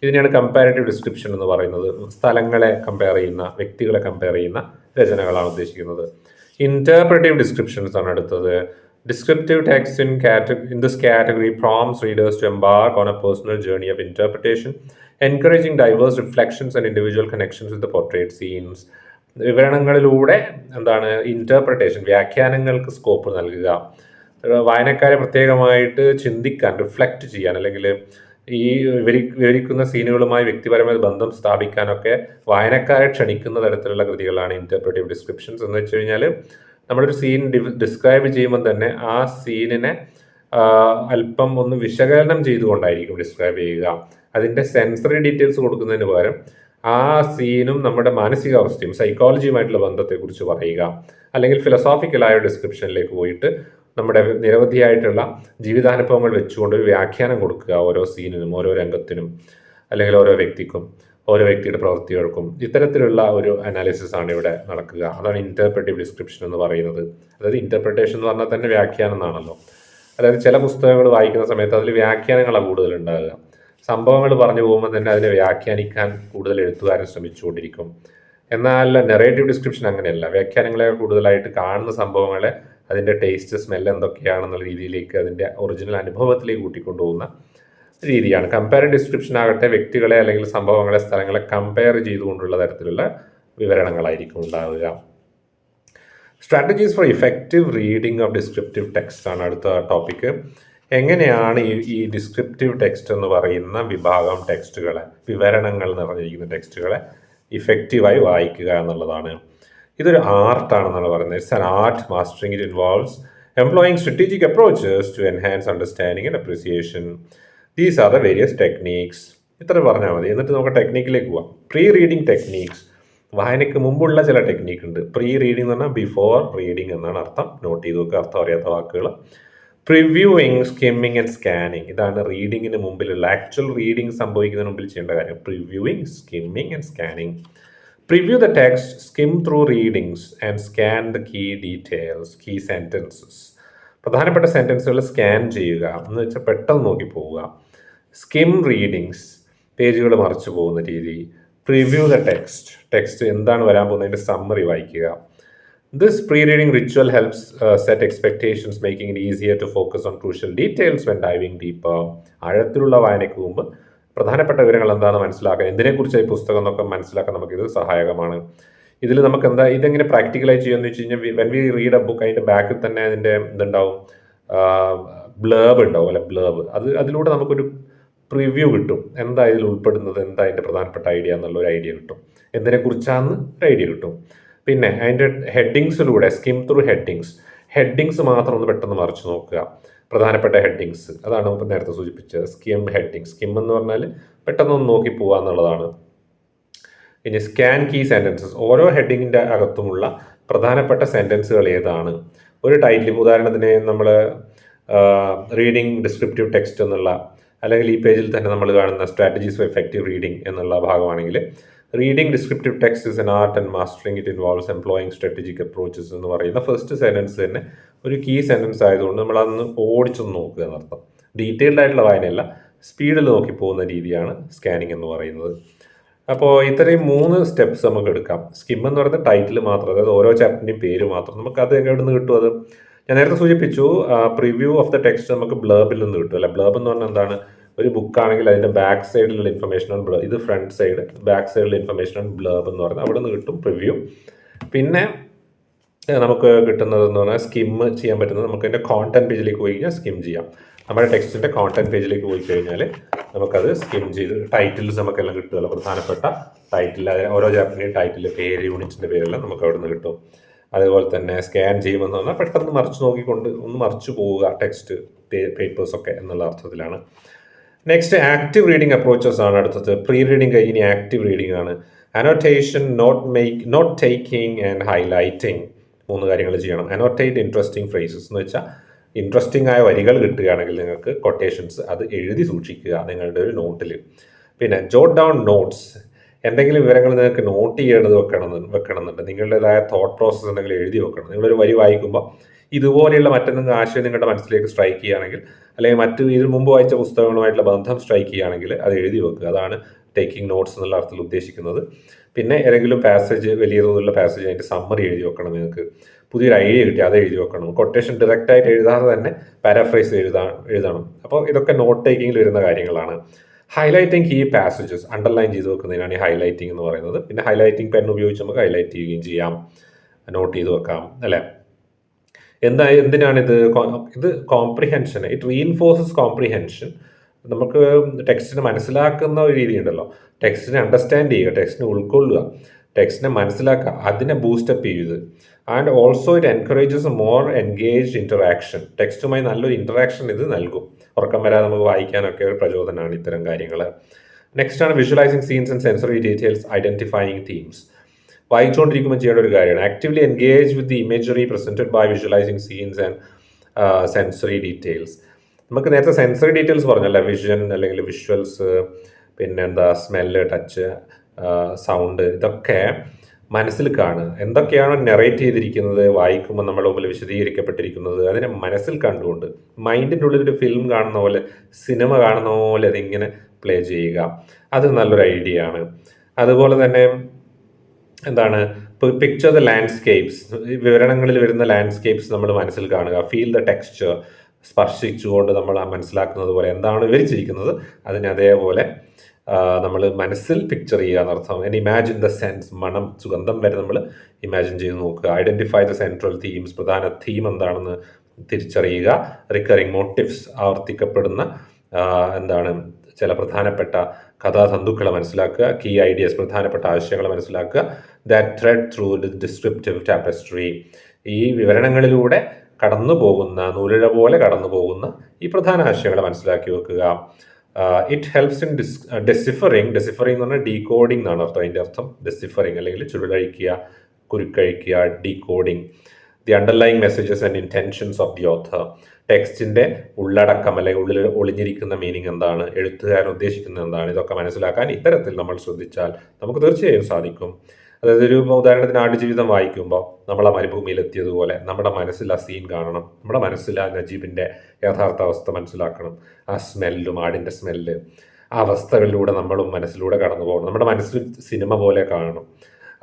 ഇതിനെയാണ് കമ്പാരറ്റീവ് ഡിസ്ക്രിപ്ഷൻ എന്ന് പറയുന്നത്. സ്ഥലങ്ങളെ കമ്പയർ ചെയ്യുന്ന, വ്യക്തികളെ കമ്പയർ ചെയ്യുന്ന രചനകളാണ് ഉദ്ദേശിക്കുന്നത്. ഇന്റർപ്രറ്റീവ് ഡിസ്ക്രിപ്ഷൻസ് ആണ് അടുത്തത്. Descriptive text in this category prompts readers to embark on a personal journey of interpretation, encouraging diverse reflections and individual connections with the portrayed scenes. വിവരണങ്ങളിലൂടെ എന്താണ് ഇന്റർപ്രിട്ടേഷൻ, വ്യാഖ്യാനങ്ങൾക്ക് സ്കോപ്പ് നൽകുക, വായനക്കാരെ പ്രത്യേകമായിട്ട് ചിന്തിക്കാൻ, റിഫ്ലക്റ്റ് ചെയ്യാൻ, അല്ലെങ്കിൽ ഈ വിവരിക്കുന്ന സീനുകളുമായി വ്യക്തിപരമായ ബന്ധം സ്ഥാപിക്കാനൊക്കെ വായനക്കാരെ ക്ഷണിക്കുന്ന തരത്തിലുള്ള കൃതികളാണ് ഇന്റർപ്രറ്റീവ് ഡിസ്ക്രിപ്ഷൻസ്. എന്ന് വെച്ച് കഴിഞ്ഞാൽ നമ്മളൊരു സീൻ ഡിസ്ക്രൈബ് ചെയ്യുമ്പോൾ തന്നെ ആ സീനിനെ അല്പം ഒന്ന് വിശകലനം ചെയ്തുകൊണ്ടായിരിക്കും ഡിസ്ക്രൈബ് ചെയ്യുക. അതിൻ്റെ സെൻസറി ഡീറ്റെയിൽസ് കൊടുക്കുന്നതിന് പകരം ആ സീനും നമ്മുടെ മാനസികാവസ്ഥയും സൈക്കോളജിയുമായിട്ടുള്ള ബന്ധത്തെക്കുറിച്ച് പറയുക, അല്ലെങ്കിൽ ഫിലോസോഫിക്കലായ ഡിസ്ക്രിപ്ഷനിലേക്ക് പോയിട്ട് നമ്മുടെ നിരവധിയായിട്ടുള്ള ജീവിതാനുഭവങ്ങൾ വെച്ചുകൊണ്ട് ഒരു വ്യാഖ്യാനം കൊടുക്കുക ഓരോ സീനിനും, ഓരോ രംഗത്തിനും, അല്ലെങ്കിൽ ഓരോ വ്യക്തിക്കും, ഓരോ വ്യക്തിയുടെ പ്രവൃത്തികൾക്കും. ഇത്തരത്തിലുള്ള ഒരു അനാലിസിസ് ആണ് ഇവിടെ നടക്കുക. അതാണ് ഇന്റർപ്രറ്റീവ് ഡിസ്ക്രിപ്ഷൻ എന്ന് പറയുന്നത്. അതായത് ഇന്റർപ്രിട്ടേഷൻ എന്ന് പറഞ്ഞാൽ തന്നെ വ്യാഖ്യാനം എന്നാണല്ലോ. അതായത് ചില പുസ്തകങ്ങൾ വായിക്കുന്ന സമയത്ത് അതിൽ വ്യാഖ്യാനങ്ങളാണ് കൂടുതൽ ഉണ്ടാകുക. സംഭവങ്ങൾ പറഞ്ഞു പോകുമ്പോൾ തന്നെ അതിനെ വ്യാഖ്യാനിക്കാൻ കൂടുതൽ എഴുത്തുകാരൻ ശ്രമിച്ചുകൊണ്ടിരിക്കും. എന്നാൽ നെറേറ്റീവ് ഡിസ്ക്രിപ്ഷൻ അങ്ങനെയല്ല. വ്യാഖ്യാനങ്ങളെ കൂടുതലായിട്ട് കാണുന്ന സംഭവങ്ങളെ അതിൻ്റെ ടേസ്റ്റ്, സ്മെല്ല് എന്തൊക്കെയാണെന്നുള്ള രീതിയിലേക്ക്, അതിൻ്റെ ഒറിജിനൽ അനുഭവത്തിലേക്ക് കൂട്ടിക്കൊണ്ടുപോകുന്ന രീതിയാണ്. കമ്പയർ ഡിസ്ക്രിപ്ഷൻ ആകട്ടെ വ്യക്തികളെ അല്ലെങ്കിൽ സംഭവങ്ങളെ, സ്ഥലങ്ങളെ കമ്പയർ ചെയ്തുകൊണ്ടുള്ള തരത്തിലുള്ള വിവരണങ്ങളായിരിക്കും ഉണ്ടാവുക. Strategies four effective reading of descriptive text ആണ് അടുത്ത ടോപ്പിക്ക്. എങ്ങനെയാണ് ഈ ഡിസ്ക്രിപ്റ്റീവ് ടെക്സ്റ്റ് എന്ന് പറയുന്ന വിഭാഗം ടെക്സ്റ്റുകളെ, വിവരണങ്ങൾ നിറഞ്ഞിരിക്കുന്ന ടെക്സ്റ്റുകളെ ഇഫക്റ്റീവായി വായിക്കുക എന്നുള്ളതാണ്. ഇതൊരു ആർട്ടാണെന്നാണ് പറയുന്നത്. It's an art. Mastering it involves employing strategic approaches to enhance understanding and appreciation. These are the various techniques. ഇത്ര പറഞ്ഞാൽ മതി. എന്നിട്ട് നമുക്ക് ടെക്നിക്കിലേക്ക് പോവാം. Pre reading techniques. വായനയ്ക്ക് മുമ്പുള്ള ചില ടെക്നീക്ക് ഉണ്ട്. പ്രീ റീഡിംഗ് എന്ന് പറഞ്ഞാൽ ബിഫോർ റീഡിംഗ് എന്നാണ് അർത്ഥം. നോട്ട് ചെയ്ത് നോക്കുക അർത്ഥം അറിയാത്ത വാക്കുകൾ. Previewing, skimming and scanning. ഇതാണ് റീഡിങ്ങിന് മുമ്പിലുള്ള, ആക്ച്വൽ റീഡിംഗ് സംഭവിക്കുന്നതിന് മുമ്പിൽ ചെയ്യേണ്ട കാര്യം. Previewing, skimming and scanning. Preview the text, skim through readings and scan the key details, key sentences. പ്രധാനപ്പെട്ട സെൻറ്റൻസുകൾ സ്കാൻ ചെയ്യുക എന്ന് വെച്ചാൽ പെട്ടെന്ന് നോക്കി പോവുക. സ്കിം റീഡിങ്സ്, പേജുകൾ മറിച്ചു പോകുന്ന രീതി. പ്രിവ്യൂ ദ ടെക്സ്റ്റ് എന്താണ് വരാൻ പോകുന്നതിൻ്റെ സമ്മറി വായിക്കുക. This pre reading ritual helps set expectations, making it easier to focus on crucial details when diving deeper. ആഴത്തിലുള്ള വായനയ്ക്ക് മുമ്പ് പ്രധാനപ്പെട്ട വിവരങ്ങൾ എന്താണെന്ന് മനസ്സിലാക്കാൻ, എന്തിനെക്കുറിച്ച് ഈ പുസ്തകം എന്നൊക്കെ മനസ്സിലാക്കാൻ നമുക്കിത് സഹായകമാണ്. ഇതിൽ നമുക്ക് ഇതെങ്ങനെ പ്രാക്ടിക്കലായി ചെയ്യുമെന്ന് വെച്ച് കഴിഞ്ഞാൽ, when we read A book, അതിൻ്റെ ബാക്കിൽ തന്നെ അതിൻ്റെ ഇതുണ്ടാവും, ബ്ലേബ് ഉണ്ടാവും, അല്ലെ ബ്ലേബ്. അതിലൂടെ നമുക്കൊരു പ്രിവ്യൂ കിട്ടും. എന്താ ഇതിൽ ഉൾപ്പെടുന്നത്, എന്താ അതിൻ്റെ പ്രധാനപ്പെട്ട ഐഡിയ എന്നുള്ളൊരു ഐഡിയ കിട്ടും. എന്തിനെക്കുറിച്ചാണെന്ന് ഒരു ഐഡിയ കിട്ടും. പിന്നെ അതിൻ്റെ ഹെഡിങ്സിലൂടെ, സ്കിം ത്രൂ ഹെഡിങ്സ് മാത്രം ഒന്ന് പെട്ടെന്ന് മറിച്ച് നോക്കുക. പ്രധാനപ്പെട്ട ഹെഡിങ്സ്, അതാണ് നമുക്ക് നേരത്തെ സൂചിപ്പിച്ചത് സ്കിം ഹെഡിങ്. സ്കിം എന്ന് പറഞ്ഞാൽ പെട്ടെന്നൊന്ന് നോക്കി പോവുക എന്നുള്ളതാണ്. ഇനി സ്കാൻ കീ സെൻറ്റൻസസ്. ഓരോ ഹെഡിങ്ങിൻ്റെ അകത്തുമുള്ള പ്രധാനപ്പെട്ട സെൻറ്റൻസുകൾ ഏതാണ്, ഒരു ടൈറ്റിൽ, ഉദാഹരണത്തിന് നമ്മൾ റീഡിംഗ് ഡിസ്ക്രിപ്റ്റീവ് ടെക്സ്റ്റ് എന്നുള്ള, അല്ലെങ്കിൽ ഈ പേജിൽ തന്നെ നമ്മൾ കാണുന്ന സ്ട്രാറ്റജീസ് ഫോർ എഫക്റ്റീവ് റീഡിംഗ് എന്നുള്ള ഭാഗമാണെങ്കിൽ, reading descriptive text is an art and mastering it involves employing strategic approaches എന്ന് പറയുന്ന ഫസ്റ്റ് സെൻറ്റൻസ് തന്നെ ഒരു കീ സെൻറ്റൻസ് ആയതുകൊണ്ട് നമ്മൾ അതൊന്ന് ഓടിച്ചൊന്ന് നോക്കുക എന്നർത്ഥം. ഡീറ്റെയിൽഡ് ആയിട്ടുള്ള വായനയല്ല, സ്പീഡിൽ നോക്കി പോകുന്ന രീതിയാണ് സ്കാനിങ് എന്ന് പറയുന്നത്. അപ്പോൾ ഇത്രയും 3 സ്റ്റെപ്സ് നമുക്ക് എടുക്കാം. സ്കിം എന്ന് പറയുന്നത് ടൈറ്റിൽ മാത്രം, അതായത് ഓരോ ചാപ്റ്ററിൻ്റെയും പേര് മാത്രം. നമുക്ക് അത് എവിടെ നിന്ന് കിട്ടും? അത് ഞാൻ നേരത്തെ സൂചിപ്പിച്ചു, പ്രിവ്യൂ ഓഫ് ദ ടെക്സ്റ്റ് നമുക്ക് ബ്ലർബിൽ നിന്ന് കിട്ടും. അല്ല, ബ്ലർബ് എന്ന് പറഞ്ഞാൽ എന്താണ്? ഒരു ബുക്കാണെങ്കിൽ അതിൻ്റെ ബാക്ക് സൈഡിലുള്ള ഇൻഫർമേഷൻ ആണ് ബ്ലർബ്. ഇത് ഫ്രണ്ട് സൈഡ്, ബാക്ക് സൈഡിലുള്ള ഇൻഫർമേഷൻ ആണ് ബ്ലർബ് എന്ന് പറയുന്നത്. അവിടെ നിന്ന് കിട്ടും പ്രിവ്യൂ. പിന്നെ നമുക്ക് കിട്ടുന്നതെന്ന് പറഞ്ഞാൽ സ്കിം ചെയ്യാൻ പറ്റുന്നത്, നമുക്ക് അതിൻ്റെ കോണ്ടന്റ് പേജിലേക്ക് പോയി കഴിഞ്ഞാൽ സ്കിം ചെയ്യാം. നമ്മുടെ ടെക്സ്റ്റിൻ്റെ കോണ്ടന്റ് പേജിലേക്ക് പോയി കഴിഞ്ഞാൽ നമുക്കത് സ്കിം ചെയ്ത് ടൈറ്റിൽസ് നമുക്കെല്ലാം കിട്ടുമല്ലോ, പ്രധാനപ്പെട്ട ടൈറ്റിൽ, ഓരോ ചാപ്റ്ററിൻ്റെയും ടൈറ്റിൽ, പേര്, യൂണിറ്റിൻ്റെ പേരെല്ലാം നമുക്ക് അവിടെ നിന്ന് കിട്ടും. അതുപോലെ തന്നെ സ്കാൻ ചെയ്യുമെന്ന് പറഞ്ഞാൽ പെട്ടെന്ന് മറിച്ച് നോക്കിക്കൊണ്ട് ഒന്ന് മറിച്ച് പോവുക ടെക്സ്റ്റ് പേപ്പേഴ്സൊക്കെ എന്നുള്ള അർത്ഥത്തിലാണ്. നെക്സ്റ്റ് ആക്റ്റീവ് റീഡിംഗ് അപ്രോച്ചസ് ആണ് അടുത്തത്. പ്രീ റീഡിംഗ് കഴിഞ്ഞ് ആക്റ്റീവ് റീഡിംഗ് ആണ്. Annotation, note taking and highlighting. 3 കാര്യങ്ങൾ ചെയ്യണം. അനോട്ടേറ്റ് ഇൻട്രസ്റ്റിംഗ് ഫ്രേസസ് എന്ന് വെച്ചാൽ ഇൻട്രസ്റ്റിംഗ് ആയ വരികൾ കിട്ടുകയാണെങ്കിൽ നിങ്ങൾക്ക് കൊട്ടേഷൻസ് അത് എഴുതി സൂക്ഷിക്കുക നിങ്ങളുടെ ഒരു നോട്ടിൽ. പിന്നെ ജോട്ട് ഡൗൺ നോട്ട്സ്, എന്തെങ്കിലും വിവരങ്ങൾ നിങ്ങൾക്ക് നോട്ട് ചെയ്യേണ്ടത് വെക്കണമെന്നുണ്ട്, നിങ്ങളുടേതായ തോട്ട് പ്രോസസ്സ് എന്തെങ്കിലും എഴുതി വെക്കണം. നിങ്ങളൊരു വരി വായിക്കുമ്പോൾ ഇതുപോലെയുള്ള മറ്റെന്തെങ്കിലും ആശയം നിങ്ങളുടെ മനസ്സിലേക്ക് സ്ട്രൈക്ക് ചെയ്യുകയാണെങ്കിൽ, അല്ലെങ്കിൽ ഇതിനു മുമ്പ് വായിച്ച പുസ്തകങ്ങളുമായിട്ടുള്ള ബന്ധം സ്ട്രൈക്ക് ചെയ്യുകയാണെങ്കിൽ അത് എഴുതി വെക്കുക. അതാണ് ടേക്കിംഗ് നോട്ട്സ് എന്നുള്ള അർത്ഥത്തിൽ ഉദ്ദേശിക്കുന്നത്. പിന്നെ ഏതെങ്കിലും പാസേജ്, വലിയ തോതിലുള്ള പാസേജ്, അതിൻ്റെ സമ്മറി എഴുതി വെക്കണം. നിങ്ങൾക്ക് പുതിയൊരു ഐഡിയ കിട്ടി അത് എഴുതി വെക്കണം. കൊട്ടേഷൻ ഡയറക്റ്റായിട്ട് എഴുതാതെ തന്നെ പാരാഫ്രൈസ് എഴുതണം. അപ്പോൾ ഇതൊക്കെ നോട്ട് ടേക്കിങ്ങിൽ വരുന്ന കാര്യങ്ങളാണ്. ഹൈലൈറ്റിംഗ് കീ പാസേജസ്, അണ്ടർലൈൻ ചെയ്ത് വെക്കുന്നതിനാണ് ഈ ഹൈലൈറ്റിംഗ് എന്ന് പറയുന്നത്. പിന്നെ ഹൈലൈറ്റിംഗ് പെൻ ഉപയോഗിച്ച് നമുക്ക് ഹൈലൈറ്റ് ചെയ്യുകയും ചെയ്യാം, നോട്ട് ചെയ്ത് വെക്കാം, അല്ലേ? എന്തിനാണിത്? ഇത് കോംപ്രിഹെൻഷൻ, ഇറ്റ് റീഇൻഫോഴ്സസ് കോംപ്രിഹെൻഷൻ. നമുക്ക് ടെക്സ്റ്റിനെ മനസ്സിലാക്കുന്ന ഒരു രീതി ഉണ്ടല്ലോ, ടെക്സ്റ്റിനെ അണ്ടർസ്റ്റാൻഡ് ചെയ്യുക, ടെക്സ്റ്റിനെ ഉൾക്കൊള്ളുക, ടെക്സ്റ്റിനെ മനസ്സിലാക്കുക, അതിനെ ബൂസ്റ്റപ്പ് ചെയ്ത്. And also it encourages more engaged interaction. ടെക്സ്റ്റുമായി നല്ലൊരു ഇൻറ്ററാക്ഷൻ ഇത് നൽകും. ഉറക്കം വരാതെ നമുക്ക് വായിക്കാനൊക്കെ ഒരു പ്രചോദനമാണ് ഇത്തരം കാര്യങ്ങൾ. നെക്സ്റ്റ് ആണ് visualizing scenes and sensory details, identifying themes. വായിച്ചുകൊണ്ടിരിക്കുമ്പോൾ ചെയ്യേണ്ട ഒരു കാര്യമാണ്. Actively engage with the imagery presented by visualizing scenes and sensory details. നമുക്ക് നേരത്തെ സെൻസറി ഡീറ്റെയിൽസ് പറഞ്ഞല്ലോ, വിഷൻ അല്ലെങ്കിൽ വിഷ്വൽസ്, പിന്നെ സ്മെല്ല്, ടച്ച്, സൗണ്ട്, ഇതൊക്കെ മനസ്സിൽ കാണുക. എന്തൊക്കെയാണോ നെറേറ്റ് ചെയ്തിരിക്കുന്നത്, വായിക്കുമ്പോൾ നമ്മുടെ മുമ്പിൽ വിശദീകരിക്കപ്പെട്ടിരിക്കുന്നത്, അതിനെ മനസ്സിൽ കണ്ടുകൊണ്ട് മൈൻഡിൻ്റെ ഉള്ളിലൊരു ഫിലിം കാണുന്ന പോലെ, സിനിമ കാണുന്ന പോലെ അതിങ്ങനെ പ്ലേ ചെയ്യുക. അത് നല്ലൊരു ഐഡിയ ആണ്. അതുപോലെ തന്നെ പിക്ചർ ദ ലാൻഡ്സ്കേപ്സ്, വിവരണങ്ങളിൽ വരുന്ന ലാൻഡ്സ്കേപ്സ് നമ്മൾ മനസ്സിൽ കാണുക. ഫീൽ ദ ടെക്സ്ചർ, സ്പർശിച്ചുകൊണ്ട് നമ്മൾ മനസ്സിലാക്കുന്നത് പോലെ എന്താണ് വിവരിച്ചിരിക്കുന്നത് അതിനെ അതേപോലെ നമ്മൾ മനസ്സിൽ പിക്ചർ ചെയ്യുക എന്നർത്ഥം. ആൻഡ് ഇമാജിൻ ദ സെൻസ്, മണം, സുഗന്ധം വരെ നമ്മൾ ഇമാജിൻ ചെയ്ത് നോക്കുക. ഐഡൻറ്റിഫൈ ദ സെൻട്രൽ തീംസ്, പ്രധാന തീം എന്താണെന്ന് തിരിച്ചറിയുക. റിക്കറിങ് മോട്ടീവ്സ്, ആവർത്തിക്കപ്പെടുന്ന ചില പ്രധാനപ്പെട്ട കഥാതന്തുക്കളെ മനസ്സിലാക്കുക. കീ ഐഡിയസ്, പ്രധാനപ്പെട്ട ആശയങ്ങളെ മനസ്സിലാക്കുക. That thread through the descriptive tapestry, ഈ വിവരണങ്ങളിലൂടെ കടന്നു പോകുന്ന, നൂലിഴ പോലെ കടന്നു പോകുന്ന ഈ പ്രധാന ആശയങ്ങളെ മനസ്സിലാക്കി വെക്കുക. ഇറ്റ് ഹെൽപ്സ് ഇൻ ഡെസിഫറിങ് എന്ന് പറഞ്ഞാൽ ഡീകോഡിംഗ് എന്നാണ് അർത്ഥം. അതിൻ്റെ അർത്ഥം ഡെസിഫറിങ്, അല്ലെങ്കിൽ ചുരുളഴിക്കുക, കുരുക്കഴിക്കുക, decoding. The underlying messages and intentions of the author, ടെക്സ്റ്റിൻ്റെ ഉള്ളടക്കം അല്ലെങ്കിൽ ഉള്ളിൽ ഒളിഞ്ഞിരിക്കുന്ന മീനിങ് എന്താണ്, എഴുത്തുകാരൻ ഉദ്ദേശിക്കുന്നത് എന്താണ്, ഇതൊക്കെ മനസ്സിലാക്കാൻ ഇത്തരത്തിൽ നമ്മൾ ശ്രദ്ധിച്ചാൽ നമുക്ക് തീർച്ചയായും സാധിക്കും. അതായത് ഒരു ഉദാഹരണത്തിന് ആടുജീവിതം വായിക്കുമ്പോൾ നമ്മൾ ആ മരുഭൂമിയിലെത്തിയതുപോലെ നമ്മുടെ മനസ്സിൽ ആ സീൻ കാണണം, നമ്മുടെ മനസ്സിൽ ആ നജീബിൻ്റെ യഥാർത്ഥ അവസ്ഥ മനസ്സിലാക്കണം. ആ സ്മെല്ലും, ആടിൻ്റെ സ്മെല്ല്, ആ അവസ്ഥകളിലൂടെ നമ്മളും മനസ്സിലൂടെ കടന്നു പോകണം. നമ്മുടെ മനസ്സിൽ സിനിമ പോലെ കാണണം.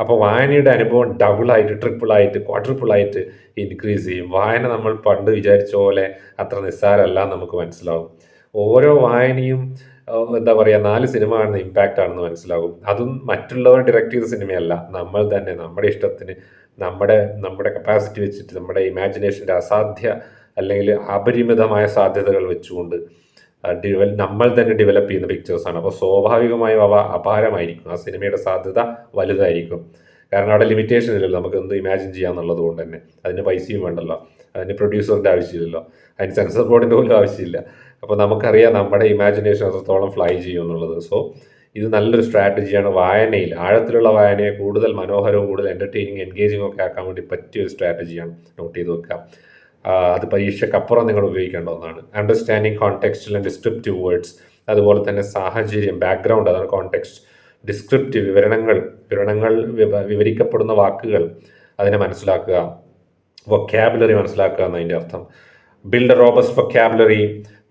അപ്പോൾ വായനയുടെ അനുഭവം ഡബിളായിട്ട്, ട്രിപ്പിളായിട്ട്, ക്വാഡ്രിപ്പിളായിട്ട് ഇൻക്രീസ് ചെയ്യും. വായന നമ്മൾ പണ്ട് വിചാരിച്ച പോലെ അത്ര നിസ്സാരമല്ല നമുക്ക് മനസ്സിലാവും. ഓരോ വായനയും 4 സിനിമ കാണുന്ന ഇമ്പാക്റ്റ് ആണെന്ന് മനസ്സിലാകും. അതും മറ്റുള്ളവർ ഡയറക്റ്റ് ചെയ്ത സിനിമയല്ല, നമ്മൾ തന്നെ നമ്മുടെ ഇഷ്ടത്തിന്, നമ്മുടെ കപ്പാസിറ്റി വെച്ചിട്ട്, നമ്മുടെ ഇമാജിനേഷൻ്റെ അസാധ്യ അല്ലെങ്കിൽ അപരിമിതമായ സാധ്യതകൾ വെച്ചുകൊണ്ട് നമ്മൾ തന്നെ ഡെവലപ്പ് ചെയ്യുന്ന പിക്ചേഴ്സാണ്. അപ്പോൾ സ്വാഭാവികമായും അവ അപാരമായിരിക്കും. ആ സിനിമയുടെ സാധ്യത വലുതായിരിക്കും. കാരണം അവിടെ ലിമിറ്റേഷൻ ഇല്ലല്ലോ, നമുക്ക് എന്ത് ഇമാജിൻ ചെയ്യാന്നുള്ളത് കൊണ്ട് തന്നെ. അതിന് പൈസയും വേണ്ടല്ലോ, അതിന് പ്രൊഡ്യൂസറിൻ്റെ ആവശ്യമില്ലല്ലോ, അതിന് സെൻസർ ബോർഡിൻ്റെ പോലും ആവശ്യമില്ല. അപ്പോൾ നമുക്കറിയാം നമ്മുടെ ഇമാജിനേഷൻ എത്രത്തോളം ഫ്ലൈ ചെയ്യും എന്നുള്ളത്. സോ ഇത് നല്ലൊരു സ്ട്രാറ്റജിയാണ് വായനയിൽ. ആഴത്തിലുള്ള വായനയെ കൂടുതൽ മനോഹരവും കൂടുതൽ എൻ്റർടൈനിങ് എൻഗേജിങ് ഒക്കെ ആക്കാൻ വേണ്ടി പറ്റിയൊരു സ്ട്രാറ്റജിയാണ്. നോട്ട് ചെയ്ത് വെക്കാം. അത് പരീക്ഷയ്ക്കപ്പുറം നിങ്ങൾ ഉപയോഗിക്കേണ്ട ഒന്നാണ്. Understanding contextual and descriptive words, അതുപോലെ തന്നെ സാഹചര്യം, ബാക്ക്ഗ്രൗണ്ട്, അതാണ് കോണ്ടെക്സ്റ്റ്. ഡിസ്ക്രിപ്റ്റീവ്, വിവരണങ്ങൾ വിവരിക്കപ്പെടുന്ന വാക്കുകൾ അതിനെ മനസ്സിലാക്കുക. വൊക്കാബുലറി മനസ്സിലാക്കുക എന്നതിൻ്റെ അർത്ഥം. Build A robust vocabulary.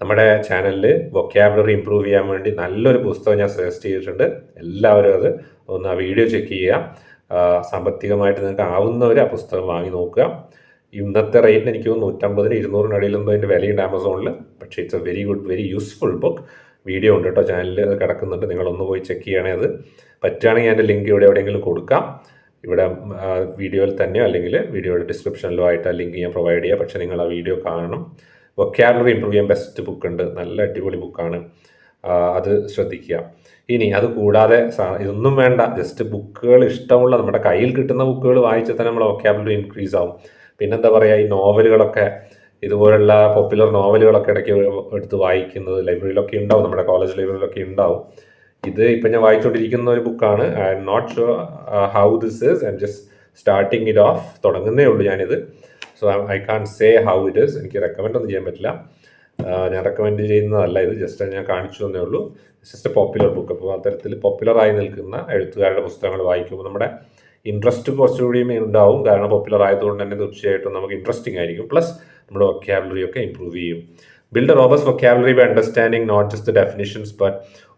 നമ്മുടെ ചാനലിൽ വൊക്കാബുലറി ഇമ്പ്രൂവ് ചെയ്യാൻ വേണ്ടി നല്ലൊരു പുസ്തകം ഞാൻ സജസ്റ്റ് ചെയ്തിട്ടുണ്ട്. എല്ലാവരും അത് ഒന്ന് ആ വീഡിയോ ചെക്ക് ചെയ്യുക. സാമ്പത്തികമായിട്ട് നിങ്ങൾക്ക് ആവുന്നവർ ആ പുസ്തകം വാങ്ങി നോക്കുക. ഇന്നത്തെ റേറ്റിന് എനിക്ക് 150-ന് 200-ന് ഇടയിലൊന്നും അതിൻ്റെ വിലയുണ്ട് ആമസോണിൽ. പക്ഷേ it's A very good, very useful book. Video ഉണ്ട് കേട്ടോ ചാനലിൽ, അത് കിടക്കുന്നുണ്ട്. നിങ്ങളൊന്ന് പോയി ചെക്ക് ചെയ്യണേ. അത് പറ്റുകയാണെങ്കിൽ എൻ്റെ ലിങ്ക് ഇവിടെ എവിടെയെങ്കിലും കൊടുക്കാം. ഇവിടെ വീഡിയോയിൽ തന്നെയോ അല്ലെങ്കിൽ വീഡിയോയുടെ ഡിസ്ക്രിപ്ഷനിലോ ആയിട്ട് ആ ലിങ്ക് ഞാൻ പ്രൊവൈഡ് ചെയ്യാം. പക്ഷേ നിങ്ങൾ ആ വീഡിയോ കാണണം. വൊക്കാബുലറി ഇമ്പ്രൂവ് ചെയ്യാൻ ബെസ്റ്റ് ബുക്ക് ഉണ്ട്, നല്ല അടിപൊളി ബുക്കാണ്. അത് ശ്രദ്ധിക്കുക. ഇനി അത് കൂടാതെ ഇതൊന്നും വേണ്ട, ജസ്റ്റ് ബുക്കുകൾ ഇഷ്ടമുള്ള നമ്മുടെ കയ്യിൽ കിട്ടുന്ന ബുക്കുകൾ വായിച്ചാൽ തന്നെ നമ്മളെ വൊക്കാബുലറി ഇൻക്രീസ് ആവും. പിന്നെന്താ പറയുക, ഈ നോവലുകളൊക്കെ, ഇതുപോലുള്ള പോപ്പുലർ നോവലുകളൊക്കെ ഇടയ്ക്ക് എടുത്ത് വായിക്കുന്നത് ലൈബ്രറിയിലൊക്കെ ഉണ്ടാവും, നമ്മുടെ കോളേജ് ലൈബ്രറിയിലൊക്കെ ഉണ്ടാവും. ഇത് ഇപ്പം ഞാൻ വായിച്ചുകൊണ്ടിരിക്കുന്ന ഒരു ബുക്കാണ്. I'm not sure how this is, I'm just starting it off, തുടങ്ങുന്നേ ഉള്ളൂ ഞാനിത്. So I can't say how it is. എനിക്ക് റെക്കമെൻഡ് ഒന്നും ചെയ്യാൻ പറ്റില്ല, ഞാൻ റെക്കമെൻഡ് ചെയ്യുന്നതല്ല ഇത്, ജസ്റ്റ് ഞാൻ കാണിച്ചു തന്നേ ഉള്ളൂ. Just A popular book. അപ്പോൾ അത്തരത്തിൽ പോപ്പുലറായി നിൽക്കുന്ന എഴുത്തുകാരുടെ പുസ്തകങ്ങൾ വായിക്കുമ്പോൾ നമ്മുടെ ഇൻട്രസ്റ്റ് കുറച്ചുകൂടിയും ഉണ്ടാവും. കാരണം പോപ്പുലർ ആയതുകൊണ്ട് തന്നെ തീർച്ചയായിട്ടും നമുക്ക് ഇൻട്രസ്റ്റിംഗ് ആയിരിക്കും. പ്ലസ് നമ്മുടെ വൊക്കാബുലറി ഒക്കെ ഇമ്പ്രൂവ് ചെയ്യും. Build a robust vocabulary by understanding not just the definitions but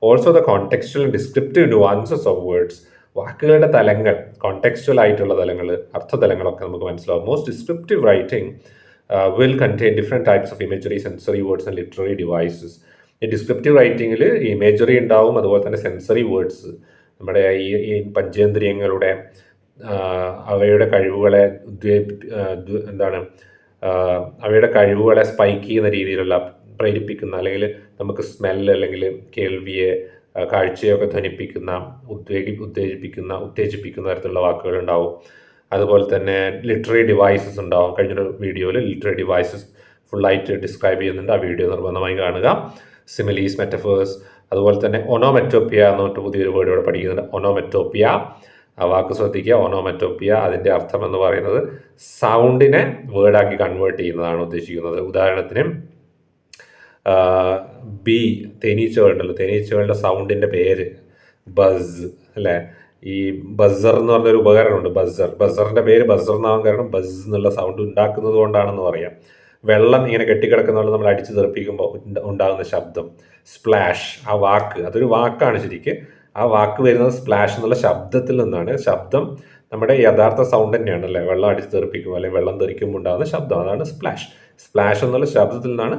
also the contextual and descriptive nuances of words. വാക്കുകളുടെ തലങ്ങൾ, കോണ്ടെക്സ്റ്റുവൽ ആയിട്ടുള്ള തലങ്ങൾ, അർത്ഥതലങ്ങളൊക്കെ നമുക്ക് മനസ്സിലാവും. Most descriptive writing will contain different types of imagery, sensory words and literary devices. ഈ descriptive റൈറ്റിങ്ങിൽ imagery ഉണ്ടാവും, അതുപോലെ തന്നെ സെൻസറി വേർഡ്സ്, നമ്മുടെ ഈ പഞ്ചേന്ദ്രിയങ്ങളുടെ അവയുടെ കഴിവുകളെ അവയുടെ കഴിവുകളെ സ്പൈക്ക് ചെയ്യുന്ന രീതിയിലുള്ള, പ്രേരിപ്പിക്കുന്ന, അല്ലെങ്കിൽ നമുക്ക് സ്മെല്ല് അല്ലെങ്കിൽ കേൾവിയെ, കാഴ്ചയൊക്കെ ധ്വനിപ്പിക്കുന്ന, ഉത്തേജിപ്പിക്കുന്ന തരത്തിലുള്ള വാക്കുകൾ ഉണ്ടാവും. അതുപോലെ തന്നെ ലിറ്റററി ഡിവൈസസ് ഉണ്ടാവും. കഴിഞ്ഞൊരു വീഡിയോയിൽ ലിറ്റററി ഡിവൈസസ് ഫുള്ളായിട്ട് ഡിസ്ക്രൈബ് ചെയ്യുന്നുണ്ട്. ആ വീഡിയോ നിർബന്ധമായി കാണുക. സിമിലീസ്, മെറ്റഫേഴ്സ്, അതുപോലെ തന്നെ ഒനോമെറ്റോപ്പിയ എന്നിട്ട് പുതിയൊരു വേർഡ് ഇവിടെ പഠിക്കുന്നുണ്ട്. ഒനോമെറ്റോപ്പിയ, ആ വാക്ക് ശ്രദ്ധിക്കുക. ഒനോമെറ്റോപ്പിയ, അതിൻ്റെ അർത്ഥം എന്ന് പറയുന്നത് സൗണ്ടിനെ വേർഡാക്കി കൺവേർട്ട് ചെയ്യുന്നതാണ് ഉദ്ദേശിക്കുന്നത്. ഉദാഹരണത്തിന് തേനീച്ചകളുണ്ടല്ലോ, തേനീച്ചകളുടെ സൗണ്ടിൻ്റെ പേര് ബസ് അല്ലേ. ഈ ബസർ എന്ന് പറഞ്ഞൊരു ഉപകരണമുണ്ട്, ബസറിൻ്റെ പേര് ബസർ എന്നാവാൻ കാരണം ബസ് എന്നുള്ള സൗണ്ട് ഉണ്ടാക്കുന്നത് കൊണ്ടാണെന്ന് പറയാം. വെള്ളം ഇങ്ങനെ കെട്ടിക്കിടക്കുന്ന വെള്ളം നമ്മൾ അടിച്ചു തെറിപ്പിക്കുമ്പോൾ ഉണ്ടാകുന്ന ശബ്ദം, സ്പ്ലാഷ്, ആ വാക്ക്, അതൊരു വാക്കാണ് ശരിക്കും. ആ വാക്ക് വരുന്നത് സ്പ്ലാഷ് എന്നുള്ള ശബ്ദത്തിൽ നിന്നാണ്. ശബ്ദം നമ്മുടെ യഥാർത്ഥ സൗണ്ട് തന്നെയാണ് അല്ലേ, വെള്ളം അടിച്ച് തെറിപ്പിക്കുമ്പോൾ അല്ലെങ്കിൽ വെള്ളം തെറിക്കുമ്പോൾ ഉണ്ടാകുന്ന ശബ്ദം, അതാണ് സ്പ്ലാഷ്. സ്പ്ലാഷ് എന്നുള്ള ശബ്ദത്തിൽ നിന്നാണ്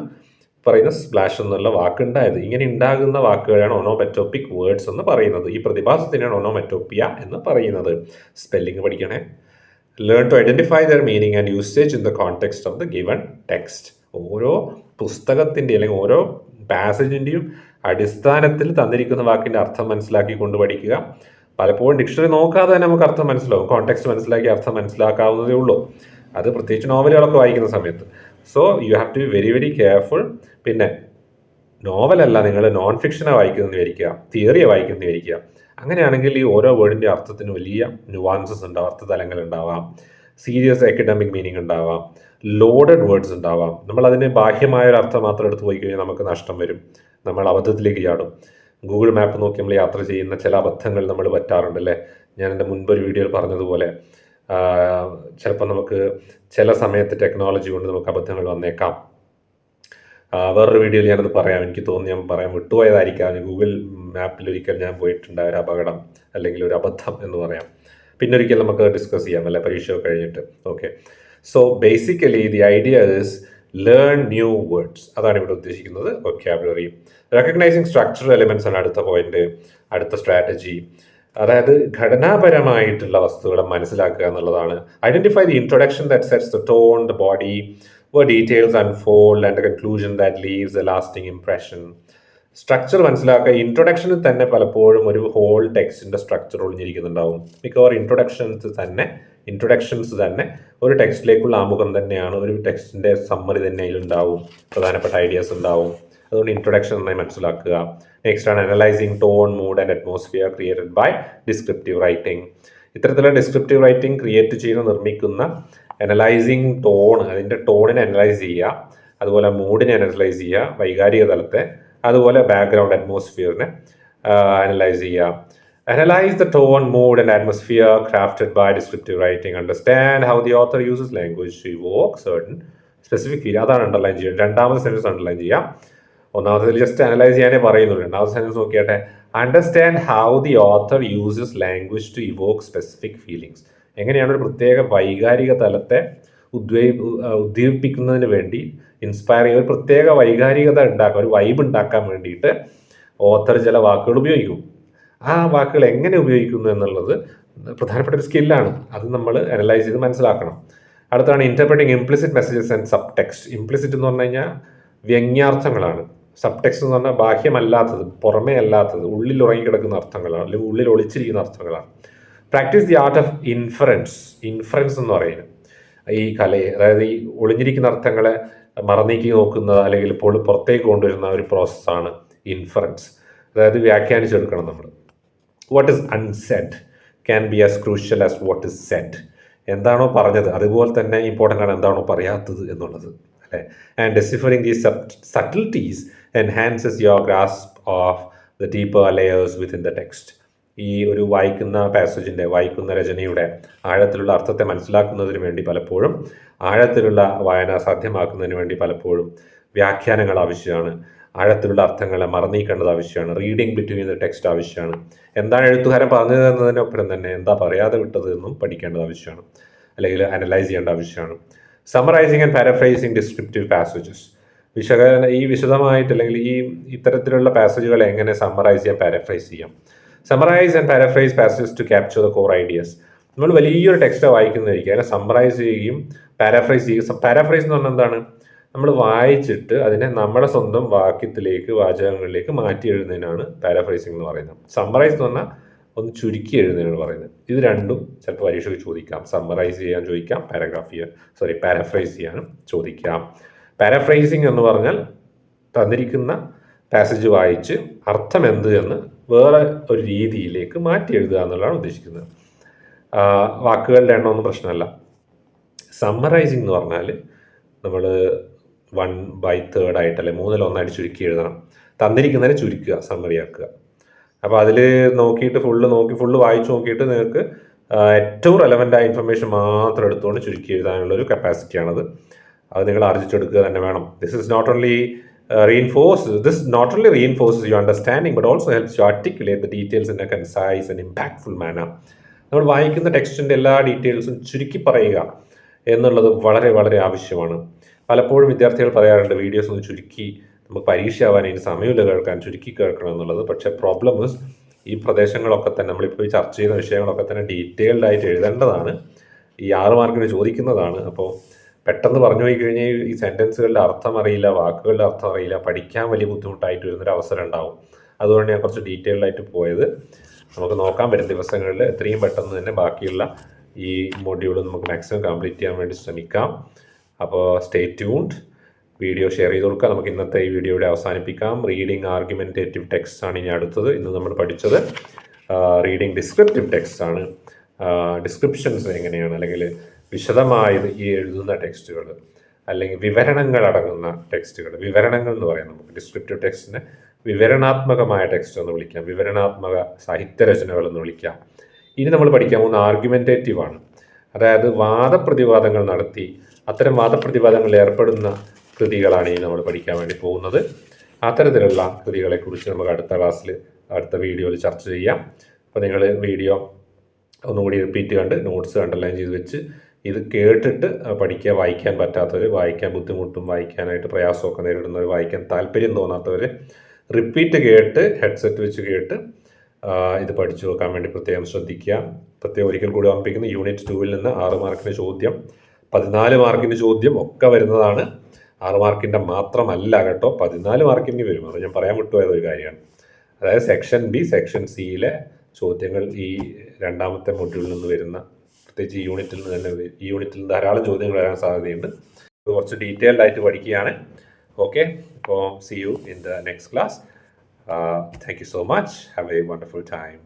പറയുന്ന സ്പ്ലാഷ് എന്നുള്ള വാക്കുണ്ടായത്. ഇങ്ങനെ ഉണ്ടാകുന്ന വാക്കുകളാണ് ഒനോമെറ്റോപ്പിക് വേർഡ്സ് എന്ന് പറയുന്നത്. ഈ പ്രതിഭാസത്തിനാണ് ഒനോമെറ്റോപ്പിയ എന്ന് പറയുന്നത്. സ്പെല്ലിംഗ് പഠിക്കണേ. Learn to identify their meaning and usage in the context of the given text. ഓരോ പുസ്തകത്തിൻ്റെ അല്ലെങ്കിൽ ഓരോ പാസേജിൻ്റെയും അടിസ്ഥാനത്തിൽ തന്നിരിക്കുന്ന വാക്കിൻ്റെ അർത്ഥം മനസ്സിലാക്കിക്കൊണ്ട് പഠിക്കുക. പലപ്പോഴും ഡിക്ഷണറി നോക്കാതെ തന്നെ നമുക്ക് അർത്ഥം മനസ്സിലാവും. കോണ്ടെക്സ്റ്റ് മനസ്സിലാക്കി അർത്ഥം മനസ്സിലാക്കാവുന്നതേ ഉള്ളൂ. അത് പ്രത്യേകിച്ച് നോവലുകളൊക്കെ വായിക്കുന്ന സമയത്ത്. So you have to be very very careful. പിന്നെ നോവലല്ല, നിങ്ങൾ നോൺ ഫിക്ഷനെ വായിക്കുന്നതെന്ന് വിചാരിക്കുക, തിയറിയെ വായിക്കുന്നതെന്ന് വിചാരിക്കുക. അങ്ങനെയാണെങ്കിൽ ഈ ഓരോ വേർഡിൻ്റെ അർത്ഥത്തിന് വലിയ നുവാൻസസ് ഉണ്ടാവാം, അർത്ഥതലങ്ങൾ ഉണ്ടാവാം, സീരിയസ് അക്കാഡമിക് മീനിങ് ഉണ്ടാവാം, ലോഡഡ് വേർഡ്സ് ഉണ്ടാവാം. നമ്മളതിന് ബാഹ്യമായൊരു അർത്ഥം മാത്രം എടുത്ത് പോയി കഴിഞ്ഞാൽ നമുക്ക് നഷ്ടം വരും, നമ്മൾ അബദ്ധത്തിലേക്ക് ചാടും. ഗൂഗിൾ മാപ്പ് നോക്കി നമ്മൾ യാത്ര ചെയ്യുന്ന ചില അബദ്ധങ്ങൾ നമ്മൾ പറ്റാറുണ്ട് അല്ലേ. ഞാൻ എൻ്റെ മുൻപൊരു വീഡിയോയിൽ പറഞ്ഞതുപോലെ ചിലപ്പോൾ നമുക്ക് ചില സമയത്ത് ടെക്നോളജി കൊണ്ട് നമുക്ക് അബദ്ധങ്ങൾ വന്നേക്കാം. വേറൊരു വീഡിയോയിൽ ഞാനത് പറയാം, എനിക്ക് തോന്നി ഞാൻ പറയാൻ വിട്ടുപോയതായിരിക്കാം. ഗൂഗിൾ മാപ്പിൽ ഒരിക്കൽ ഞാൻ പോയിട്ടുണ്ടായ ഒരു അപകടം അല്ലെങ്കിൽ ഒരു അബദ്ധം എന്ന് പറയാം. പിന്നെ ഒരിക്കൽ നമുക്ക് ഡിസ്കസ് ചെയ്യാം അല്ലേ, പരീക്ഷ കഴിഞ്ഞിട്ട്. Okay, so basically the idea is learn new words. അതാണ് ഇവിടെ ഉദ്ദേശിക്കുന്നത്, വൊക്കാബുലറി. റെക്കഗ്നൈസിങ് സ്ട്രക്ചറൽ എലിമെൻറ്റ്സ് ആണ് അടുത്ത പോയിന്റ്, അടുത്ത സ്ട്രാറ്റജി. അതായത് ഘടനാപരമായിട്ടുള്ള വസ്തുക്കളെ മനസ്സിലാക്കുക എന്നുള്ളതാണ്. Identify the introduction that sets the tone, the body, where details unfold and a conclusion that leaves a lasting impression. Structure മനസ്സിലാക്കുക. ഇൻട്രൊഡക്ഷനിൽ തന്നെ പലപ്പോഴും ഒരു ഹോൾ ടെക്സ്റ്റിൻ്റെ സ്ട്രക്ചർ ഒളിഞ്ഞിരിക്കുന്നുണ്ടാവും. മിക്കവാറും ഇൻട്രൊഡക്ഷൻസ് തന്നെ ഒരു ടെക്സ്റ്റിലേക്കുള്ള ആമുഖം തന്നെയാണ്. ഒരു ടെക്സ്റ്റിൻ്റെ സമ്മറി തന്നെ അതിലുണ്ടാവും, പ്രധാനപ്പെട്ട ഐഡിയാസ് ഉണ്ടാവും. അതുകൊണ്ട് ഇൻട്രൊഡക്ഷൻ നന്നായി മനസ്സിലാക്കുക. നെക്സ്റ്റ് ആണ് analysing tone, mood and atmosphere created by descriptive writing. ഇത്തരത്തിലുള്ള ഡിസ്ക്രിപ്റ്റീവ് റൈറ്റിംഗ് ക്രിയേറ്റ് ചെയ്യുന്ന നിർമ്മിക്കുന്ന അനലൈസിങ് ടോൺ, അതിൻ്റെ ടോണിനെ അനലൈസ് ചെയ്യുക, അതുപോലെ മൂഡിനെ അനലൈസ് ചെയ്യുക, വൈകാരിക തലത്തെ, അതുപോലെ ബാക്ക്ഗ്രൗണ്ട് അറ്റ്മോസ്ഫിയറിനെ അനലൈസ് ചെയ്യുക. Analyze the tone, mood and atmosphere crafted by descriptive writing. Understand how the author uses language to evoke certain specific feeling. അതാണ് അണ്ടർലൈൻ ചെയ്യുക. രണ്ടാമത്തെ സെൻറ്റൻസ് അണ്ടർലൈൻ ചെയ്യാം. ഒന്നാമത്തെ ജസ്റ്റ് അനലൈസ് ചെയ്യാനേ പറയുന്നുള്ളൂ. രണ്ടാമത്തെ സെൻറ്റൻസ് നോക്കിയാട്ടെ. Understand how the author uses language to evoke specific feelings. എങ്ങനെയാണ് ഒരു പ്രത്യേക വൈകാരിക തലത്തെ ഉദ്ദീപിക്കുന്നതിന് വേണ്ടി, ഇൻസ്പയർ ചെയ്യുക, ഒരു പ്രത്യേക വൈകാരികത ഉണ്ടാക്കാൻ, ഒരു വൈബ് ഉണ്ടാക്കാൻ വേണ്ടിയിട്ട് ഓത്തർ ചില വാക്കുകൾ ഉപയോഗിക്കും. ആ വാക്കുകൾ എങ്ങനെ ഉപയോഗിക്കുന്നു എന്നുള്ളത് പ്രധാനപ്പെട്ട ഒരു സ്കില്ലാണ്. അത് നമ്മൾ അനലൈസ് ചെയ്ത് മനസ്സിലാക്കണം. അടുത്താണ് interpreting implicit messages and sub text. Implicit എന്ന് പറഞ്ഞു കഴിഞ്ഞാൽ വ്യംഗ്യാർത്ഥങ്ങളാണ്. സബ് ടെക്സ്റ്റ് എന്ന് പറഞ്ഞാൽ ബാഹ്യമല്ലാത്തത്, പുറമേ അല്ലാത്തത്, ഉള്ളിൽ ഉറങ്ങിക്കിടക്കുന്ന അർത്ഥങ്ങളാണ്, അല്ലെങ്കിൽ ഉള്ളിൽ ഒളിച്ചിരിക്കുന്ന അർത്ഥങ്ങളാണ്. Practise the art of inference. Inference എന്ന് പറയുന്നത് ഈ കലയെ, അതായത് ഈ ഒളിഞ്ഞിരിക്കുന്ന അർത്ഥങ്ങളെ മറന്നീക്കി നോക്കുന്നത് അല്ലെങ്കിൽ പുറത്തേക്ക് കൊണ്ടുവരുന്ന ഒരു പ്രോസസ്സാണ് ഇൻഫറൻസ്. അതായത് വ്യാഖ്യാനിച്ചെടുക്കണം നമ്മൾ. What is unsaid can be as crucial as what is said. എന്താണോ പറഞ്ഞത് അതുപോലെ തന്നെ ഇമ്പോർട്ടൻ്റ് ആണ് എന്താണോ പറയാത്തത് എന്നുള്ളത്, അല്ലേ? And deciphering these subtleties enhances your grasp of the deeper layers within the text. ഈ ഒരു വായിക്കുന്ന പാസേജിൻ്റെ, വായിക്കുന്ന രചനയുടെ ആഴത്തിലുള്ള അർത്ഥത്തെ മനസ്സിലാക്കുന്നതിന് വേണ്ടി പലപ്പോഴും, ആഴത്തിലുള്ള വായന സാധ്യമാക്കുന്നതിന് വേണ്ടി പലപ്പോഴും വ്യാഖ്യാനങ്ങൾ ആവശ്യമാണ്. ആഴത്തിലുള്ള അർത്ഥങ്ങളെ മറന്നീക്കേണ്ടത് ആവശ്യമാണ്. റീഡിങ് ബിറ്റ്വീൻ ദ ടെക്സ്റ്റ് ആവശ്യമാണ്. എന്താണ് എഴുത്തുകാരൻ പറഞ്ഞു തരുന്നതിനൊപ്പം തന്നെ എന്താ പറയാതെ വിട്ടത് എന്നും പഠിക്കേണ്ടത് ആവശ്യമാണ്, അല്ലെങ്കിൽ അനലൈസ് ചെയ്യേണ്ട ആവശ്യമാണ്. Summarising and paraphrasing descriptive passages. ഈ വിശദമായിട്ട് അല്ലെങ്കിൽ ഈ ഇത്തരത്തിലുള്ള പാസേജുകളെ എങ്ങനെ സമറൈസ് ചെയ്യാം, പാരഫ്രൈസ് ചെയ്യാം. Summarise and paraphrase passages to capture the core ideas. നമ്മൾ വലിയൊരു ടെക്സ്റ്റ് വായിക്കുന്നതായിരിക്കും, അതിനെ സമറൈസ് ചെയ്യുകയും പാരഫ്രൈസ് ചെയ്യുക. പാരഫ്രൈസ് എന്ന് പറഞ്ഞാൽ എന്താണ്? നമ്മൾ വായിച്ചിട്ട് അതിനെ നമ്മുടെ സ്വന്തം വാക്യത്തിലേക്ക്, വാചകങ്ങളിലേക്ക് മാറ്റി എഴുതുന്നതിനാണ് പാരഫ്രൈസിംഗ് എന്ന് പറയുന്നത്. സമ്മറൈസ് എന്ന് പറഞ്ഞാൽ ഒന്ന് ചുരുക്കി എഴുതുന്നതിനാണ് പറയുന്നത്. ഇത് രണ്ടും ചിലപ്പോൾ പരീക്ഷയ്ക്ക് ചോദിക്കാം. സമ്മറൈസ് ചെയ്യാൻ ചോദിക്കാം, പാരഫ്രൈസ് ചെയ്യാനും ചോദിക്കാം. പാരഫ്രൈസിംഗ് എന്ന് പറഞ്ഞാൽ തന്നിരിക്കുന്ന പാസേജ് വായിച്ച് അർത്ഥം എന്ത് എന്ന് വേറെ ഒരു രീതിയിലേക്ക് മാറ്റി എഴുതുക എന്നുള്ളതാണ് ഉദ്ദേശിക്കുന്നത്. വാക്കുകളുടെ എണ്ണമൊന്നും പ്രശ്നമല്ല. സമ്മറൈസിംഗ് എന്ന് പറഞ്ഞാൽ നമ്മൾ 1/3 ആയിട്ട്, അല്ലെങ്കിൽ 1/3 ചുരുക്കി എഴുതണം. തന്നിരിക്കുന്നതിനെ ചുരുക്കുക, സമ്മറിയാക്കുക. അപ്പോൾ അതിൽ നോക്കിയിട്ട് ഫുള്ള് വായിച്ച് നോക്കിയിട്ട് നിങ്ങൾക്ക് ഏറ്റവും റെലവൻ്റായ ഇൻഫർമേഷൻ മാത്രം എടുത്തുകൊണ്ട് ചുരുക്കി എഴുതാനുള്ളൊരു കപ്പാസിറ്റിയാണത്. അത് നിങ്ങൾ ആർജിച്ചെടുക്കുക തന്നെ വേണം. This not only reinforces your understanding but also helps you articulate the details in a concise and impactful manner. നമ്മൾ വായിക്കുന്ന ടെക്സ്റ്റിൻ്റെ എല്ലാ ഡീറ്റെയിൽസും ചുരുക്കി പറയുക എന്നുള്ളത് വളരെ വളരെ ആവശ്യമാണ്. പലപ്പോഴും വിദ്യാർത്ഥികൾ പറയാറുണ്ട്, വീഡിയോസ് ഒന്ന് ചുരുക്കി, നമുക്ക് പരീക്ഷ ആവാൻ ഇനി സമയമില്ല കേൾക്കാൻ, ചുരുക്കി കേൾക്കണം എന്നുള്ളത്. പക്ഷേ പ്രോബ്ലം ഈ പ്രദേശങ്ങളൊക്കെ തന്നെ, നമ്മളിപ്പോൾ ചർച്ച ചെയ്യുന്ന വിഷയങ്ങളൊക്കെ തന്നെ ഡീറ്റെയിൽഡ് ആയിട്ട് എഴുതേണ്ടതാണ്. ഈ 6 മാർക്കിന് ചോദിക്കുന്നതാണ്. അപ്പോൾ പെട്ടെന്ന് പറഞ്ഞു പോയി കഴിഞ്ഞാൽ ഈ സെൻറ്റൻസുകളുടെ അർത്ഥം അറിയില്ല, വാക്കുകളുടെ അർത്ഥം അറിയില്ല, പഠിക്കാൻ വലിയ ബുദ്ധിമുട്ടായിട്ട് വരുന്നൊരു അവസരം ഉണ്ടാവും. അതുകൊണ്ട് ഞാൻ കുറച്ച് ഡീറ്റെയിൽഡ് ആയിട്ട് പോയത്. നമുക്ക് നോക്കാൻ വരും ദിവസങ്ങളിൽ എത്രയും പെട്ടെന്ന് തന്നെ ബാക്കിയുള്ള ഈ മൊഡ്യൂൾ നമുക്ക് മാക്സിമം കംപ്ലീറ്റ് ചെയ്യാൻ വേണ്ടി ശ്രമിക്കാം. അപ്പോൾ സ്റ്റേ ട്യൂൺഡ്. വീഡിയോ ഷെയർ ചെയ്ത് കൊടുക്കുക. നമുക്ക് ഇന്നത്തെ ഈ വീഡിയോയുടെ അവസാനിപ്പിക്കാം. റീഡിങ് ആർഗ്യുമെൻറ്റേറ്റീവ് ടെക്സ്റ്റ് ആണ് ഇനി അടുത്തത്. ഇന്ന് നമ്മൾ പഠിച്ചത് റീഡിങ് ഡിസ്ക്രിപ്റ്റീവ് ടെക്സ്റ്റ് ആണ്. ഡിസ്ക്രിപ്ഷൻസ് എങ്ങനെയാണ്, അല്ലെങ്കിൽ വിശദമായി ഈ എഴുതുന്ന ടെക്സ്റ്റുകൾ, അല്ലെങ്കിൽ വിവരണങ്ങൾ അടങ്ങുന്ന ടെക്സ്റ്റുകൾ. വിവരണങ്ങൾ എന്ന് പറയാം നമുക്ക്. ഡിസ്ക്രിപ്റ്റീവ് ടെക്സ്റ്റിനെ വിവരണാത്മകമായ ടെക്സ്റ്റ് എന്ന് വിളിക്കാം, വിവരണാത്മക സാഹിത്യരചനകൾ എന്ന് വിളിക്കാം. ഇനി നമ്മൾ പഠിക്കാൻ പോകുന്ന ആർഗ്യുമെൻറ്റേറ്റീവ് ആണ്. അതായത് വാദപ്രതിവാദങ്ങൾ നടത്തി അത്തരം വാദപ്രതിവാദങ്ങളിൽ ഏർപ്പെടുന്ന കൃതികളാണ് ഇനി നമ്മൾ പഠിക്കാൻ വേണ്ടി പോകുന്നത്. അത്തരത്തിലുള്ള കൃതികളെക്കുറിച്ച് നമുക്ക് അടുത്ത വീഡിയോയിൽ ചർച്ച ചെയ്യാം. അപ്പോൾ നിങ്ങൾ വീഡിയോ ഒന്നുകൂടി റിപ്പീറ്റ് കണ്ട് നോട്ട്സ് അണ്ടർലൈൻ ചെയ്ത് വെച്ച് ഇത് കേട്ടിട്ട് പഠിക്കുക. വായിക്കാൻ പറ്റാത്തവർ, വായിക്കാൻ ബുദ്ധിമുട്ടും വായിക്കാനായിട്ട് പ്രയാസമൊക്കെ നേരിടുന്നവർ, വായിക്കാൻ താല്പര്യം തോന്നാത്തവർ റിപ്പീറ്റ് കേട്ട് ഹെഡ്സെറ്റ് വെച്ച് കേട്ട് ഇത് പഠിച്ചു നോക്കാൻ വേണ്ടി പ്രത്യേകം ശ്രദ്ധിക്കുക. പ്രത്യേകം ഒരിക്കൽ കൂടി ഓർമ്മിപ്പിക്കുന്നു, യൂണിറ്റ് 2-ൽ നിന്ന് 6 മാർക്കിന് ചോദ്യം, 14 മാർക്കിന് ചോദ്യം ഒക്കെ വരുന്നതാണ്. 6 മാർക്കിൻ്റെ മാത്രമല്ല കേട്ടോ, 14 മാർക്കിന് വരും. അത് ഞാൻ പറയാൻ വിട്ടുപോയത് ഒരു കാര്യമാണ്. അതായത് സെക്ഷൻ ബി, സെക്ഷൻ സിയിലെ ചോദ്യങ്ങൾ ഈ രണ്ടാമത്തെ മൊഡ്യൂളിൽ നിന്ന് വരുന്ന, പ്രത്യേകിച്ച് ഈ യൂണിറ്റിൽ നിന്ന് ധാരാളം ചോദ്യങ്ങൾ വരാൻ സാധ്യതയുണ്ട്. കുറച്ച് ഡീറ്റെയിൽഡ് ആയിട്ട് പഠിക്കുകയാണ്. ഓക്കെ, അപ്പോൾ see you in the next class. Thank you so much. Have a wonderful time.